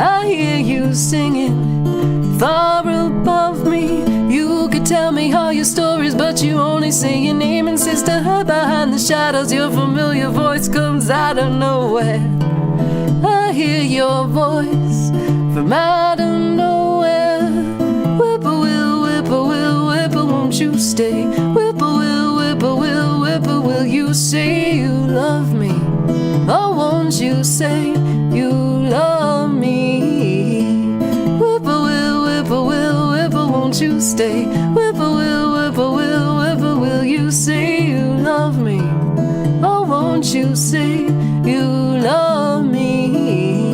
I hear you singing far above me. You could tell me all your stories, but you only say your name and sister. Hide behind the shadows, your familiar voice comes out of nowhere. I hear your voice from out of nowhere. Whippoorwill, whippoorwill, whippoorwill, won't you stay? Whippoorwill, whippoorwill, whippoorwill, you say you love me. Oh, won't you say you love me? Whippoorwill, whippoorwill, whippoorwill, won't you stay? Whippoorwill, whippoorwill, whippoorwill, you say you love me. Oh, won't you say you love me?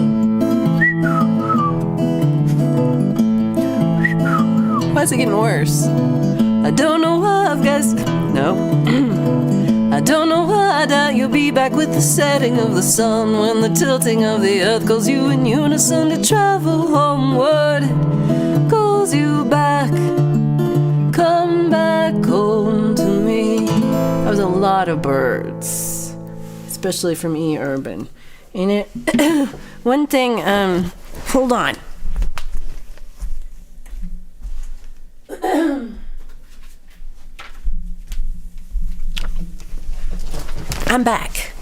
Why is it getting worse? I don't know why I've guessed. No. I don't know why I doubt you'll be back with the setting of the sun, when the tilting of the earth calls you in unison to travel homeward. Calls you back, come back home to me. That was a lot of birds, especially from E. Urban. And it, one thing, hold on. I'm back.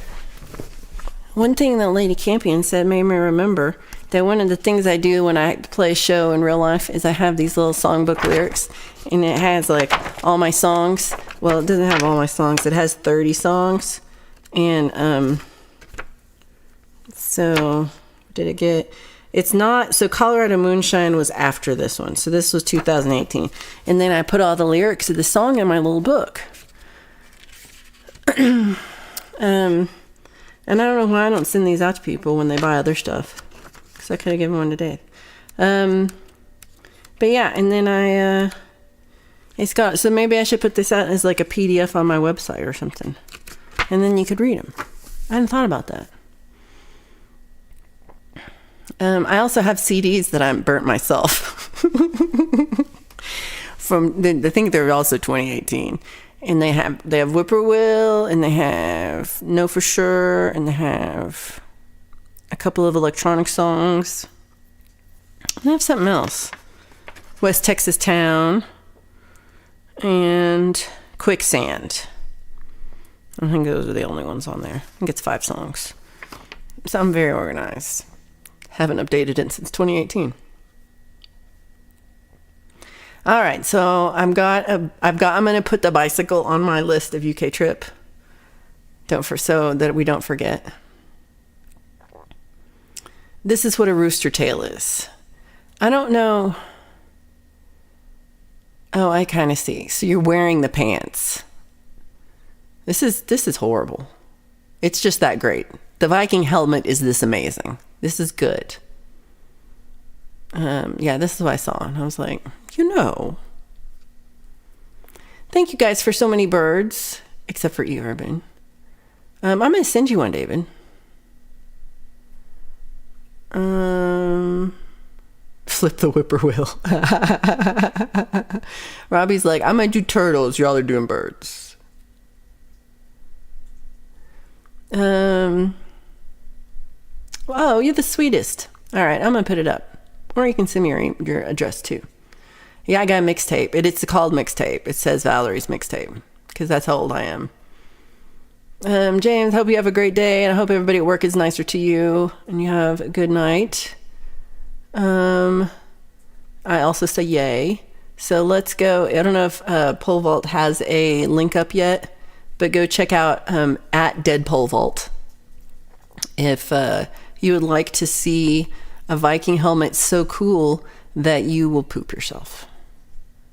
One thing that Lady Campion said made me remember that one of the things I do when I play a show in real life is I have these little songbook lyrics, and it has like all my songs. Well, it doesn't have all my songs. It has 30 songs, And so did it get... It's not... So Colorado Moonshine was after this one. So this was 2018. And then I put all the lyrics of the song in my little book. And I don't know why I don't send these out to people when they buy other stuff. Because I could have given one to Dave. But yeah, and then it's got... So maybe I should put this out as like a PDF on my website or something. And then you could read them. I hadn't thought about that. I also have CDs that I burnt myself. I think they're also 2018. And they have Whippoorwill, and they have Know For Sure, and they have a couple of electronic songs. And they have something else. West Texas Town and Quicksand. I think those are the only ones on there. I think it's 5 songs. So I'm very organized. Haven't updated it since 2018. All right, so I'm going to put the bicycle on my list of UK trip. So that we don't forget. This is what a rooster tail is. I don't know. Oh, I kind of see. So you're wearing the pants. This is horrible. It's just that great. The Viking helmet is this amazing. This is good. Yeah, this is what I saw. And I was like, thank you guys for so many birds, except for E. Urban. I'm going to send you one, David. Flip the whippoorwill. Robbie's like, I might do turtles. Y'all are doing birds. Oh, you're the sweetest. All right, I'm gonna put it up, or you can send me your address too. Yeah, I got a mixtape. It's called mixtape. It says Valerie's mixtape because that's how old I am. James, hope you have a great day, and I hope everybody at work is nicer to you, and you have a good night. I also say yay. So let's go. I don't know if Pole Vault has a link up yet, but go check out at Dead Pole Vault if you would like to see a Viking helmet so cool that you will poop yourself.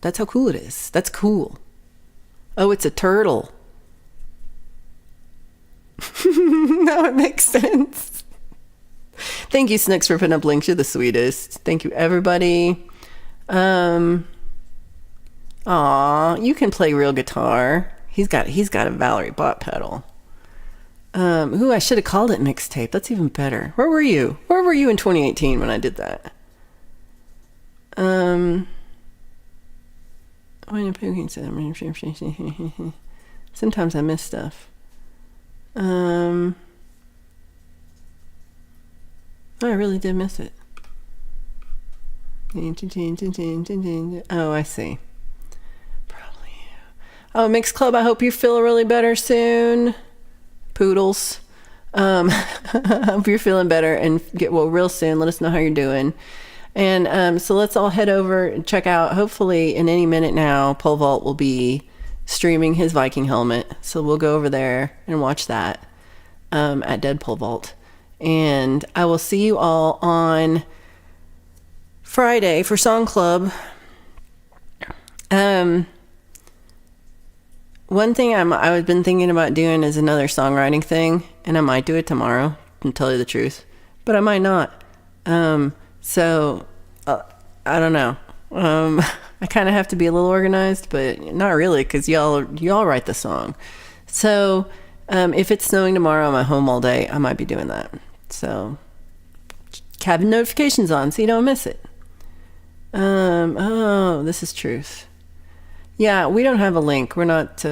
That's how cool it is. That's cool. Oh, it's a turtle. Now it makes sense. Thank you, Snooks, for putting up links. You're the sweetest. Thank you, everybody. Aw, you can play real guitar. He's got a Valerie bot pedal. Ooh, I should have called it mixtape. That's even better. Where were you? Where were you in 2018 when I did that? Sometimes I miss stuff. I really did miss it. Oh, I see. Probably you. Oh, Mix Club, I hope you feel really better soon. Poodles. Hope you're feeling better and get well real soon. Let us know how you're doing. And so let's all head over and check out, hopefully in any minute now, Pole Vault will be streaming his Viking helmet. So we'll go over there and watch that at Dead Pole Vault. And I will see you all on Friday for Song Club. One thing I've been thinking about doing is another songwriting thing, and I might do it tomorrow, to tell you the truth, but I might not. So I don't know. I kind of have to be a little organized, but not really, because y'all write the song. So if it's snowing tomorrow, I'm at home all day. I might be doing that. So have notifications on so you don't miss it. Oh, this is truth. Yeah, we don't have a link. We're not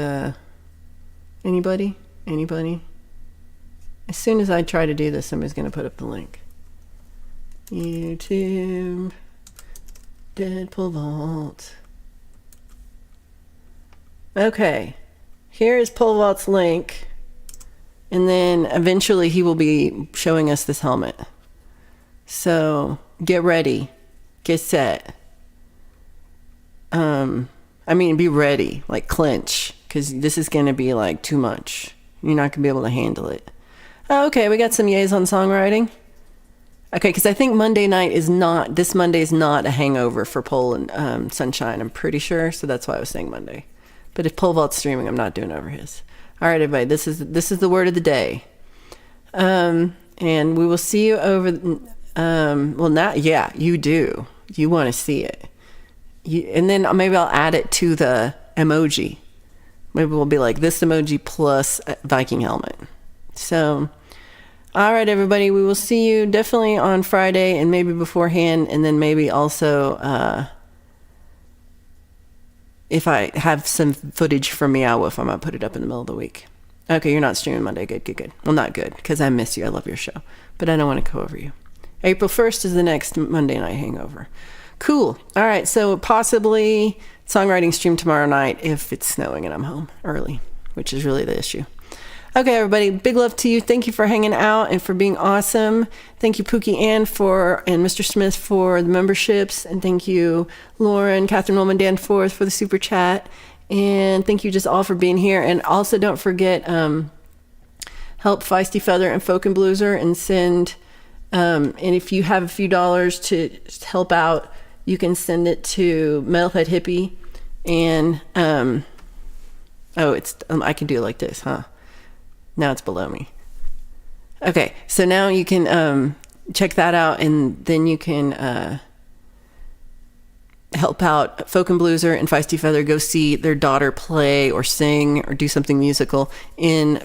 anybody. As soon as I try to do this, somebody's going to put up the link. YouTube Dead Pole Vault. Okay, here is Pole Vault's link, and then eventually he will be showing us this helmet. So get ready, get set. Be ready, like clench, because this is going to be like too much. You're not going to be able to handle it. Oh, okay, we got some yays on songwriting. Okay, because I think this Monday is not a hangover for Pole and Sunshine, I'm pretty sure. So that's why I was saying Monday. But if Pole Vault's streaming, I'm not doing over his. All right, everybody, this is the word of the day. And we will see you over, well, now, yeah, you do. You want to see it. And then maybe I'll add it to the emoji. Maybe we'll be like this emoji plus Viking helmet. So, all right, everybody, we will see you definitely on Friday and maybe beforehand. And then maybe also, if I have some footage from Meow Wolf, I might put it up in the middle of the week. Okay, you're not streaming Monday. Good. Well, not good, because I miss you. I love your show. But I don't want to go over you. April 1st is the next Monday night hangover. Cool. All right, so possibly songwriting stream tomorrow night if it's snowing and I'm home early, which is really the issue. Okay, everybody, big love to you. Thank you for hanging out and for being awesome. Thank you, Pookie Ann and Mr. Smith for the memberships. And thank you, Lauren, Catherine Woolman, Danforth for the super chat. And thank you just all for being here. And also don't forget, help Feisty Feather and Folk and Blueser and send, and if you have a few dollars to help out, you can send it to Metalhead Hippie. And, I can do it like this, huh? Now it's below me. Okay, so now you can check that out, and then you can help out Folk and Blueser and Feisty Feather go see their daughter play or sing or do something musical in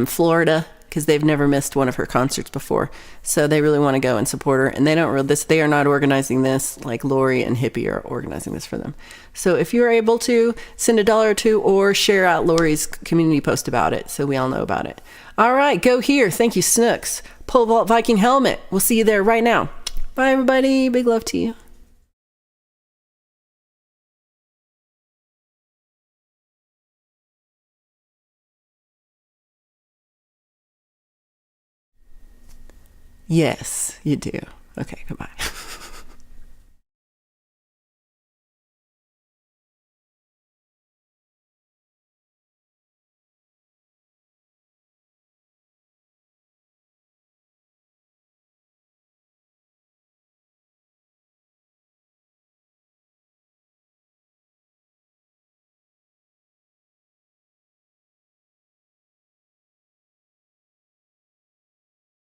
Florida, because they've never missed one of her concerts before. So they really want to go and support her. And they are not organizing this like Lori and Hippie are organizing this for them. So if you're able to, send $1 or $2 or share out Lori's community post about it so we all know about it. All right, go here. Thank you, Snooks. Pole Vault Viking Helmet. We'll see you there right now. Bye, everybody. Big love to you. Yes, you do. Okay, goodbye.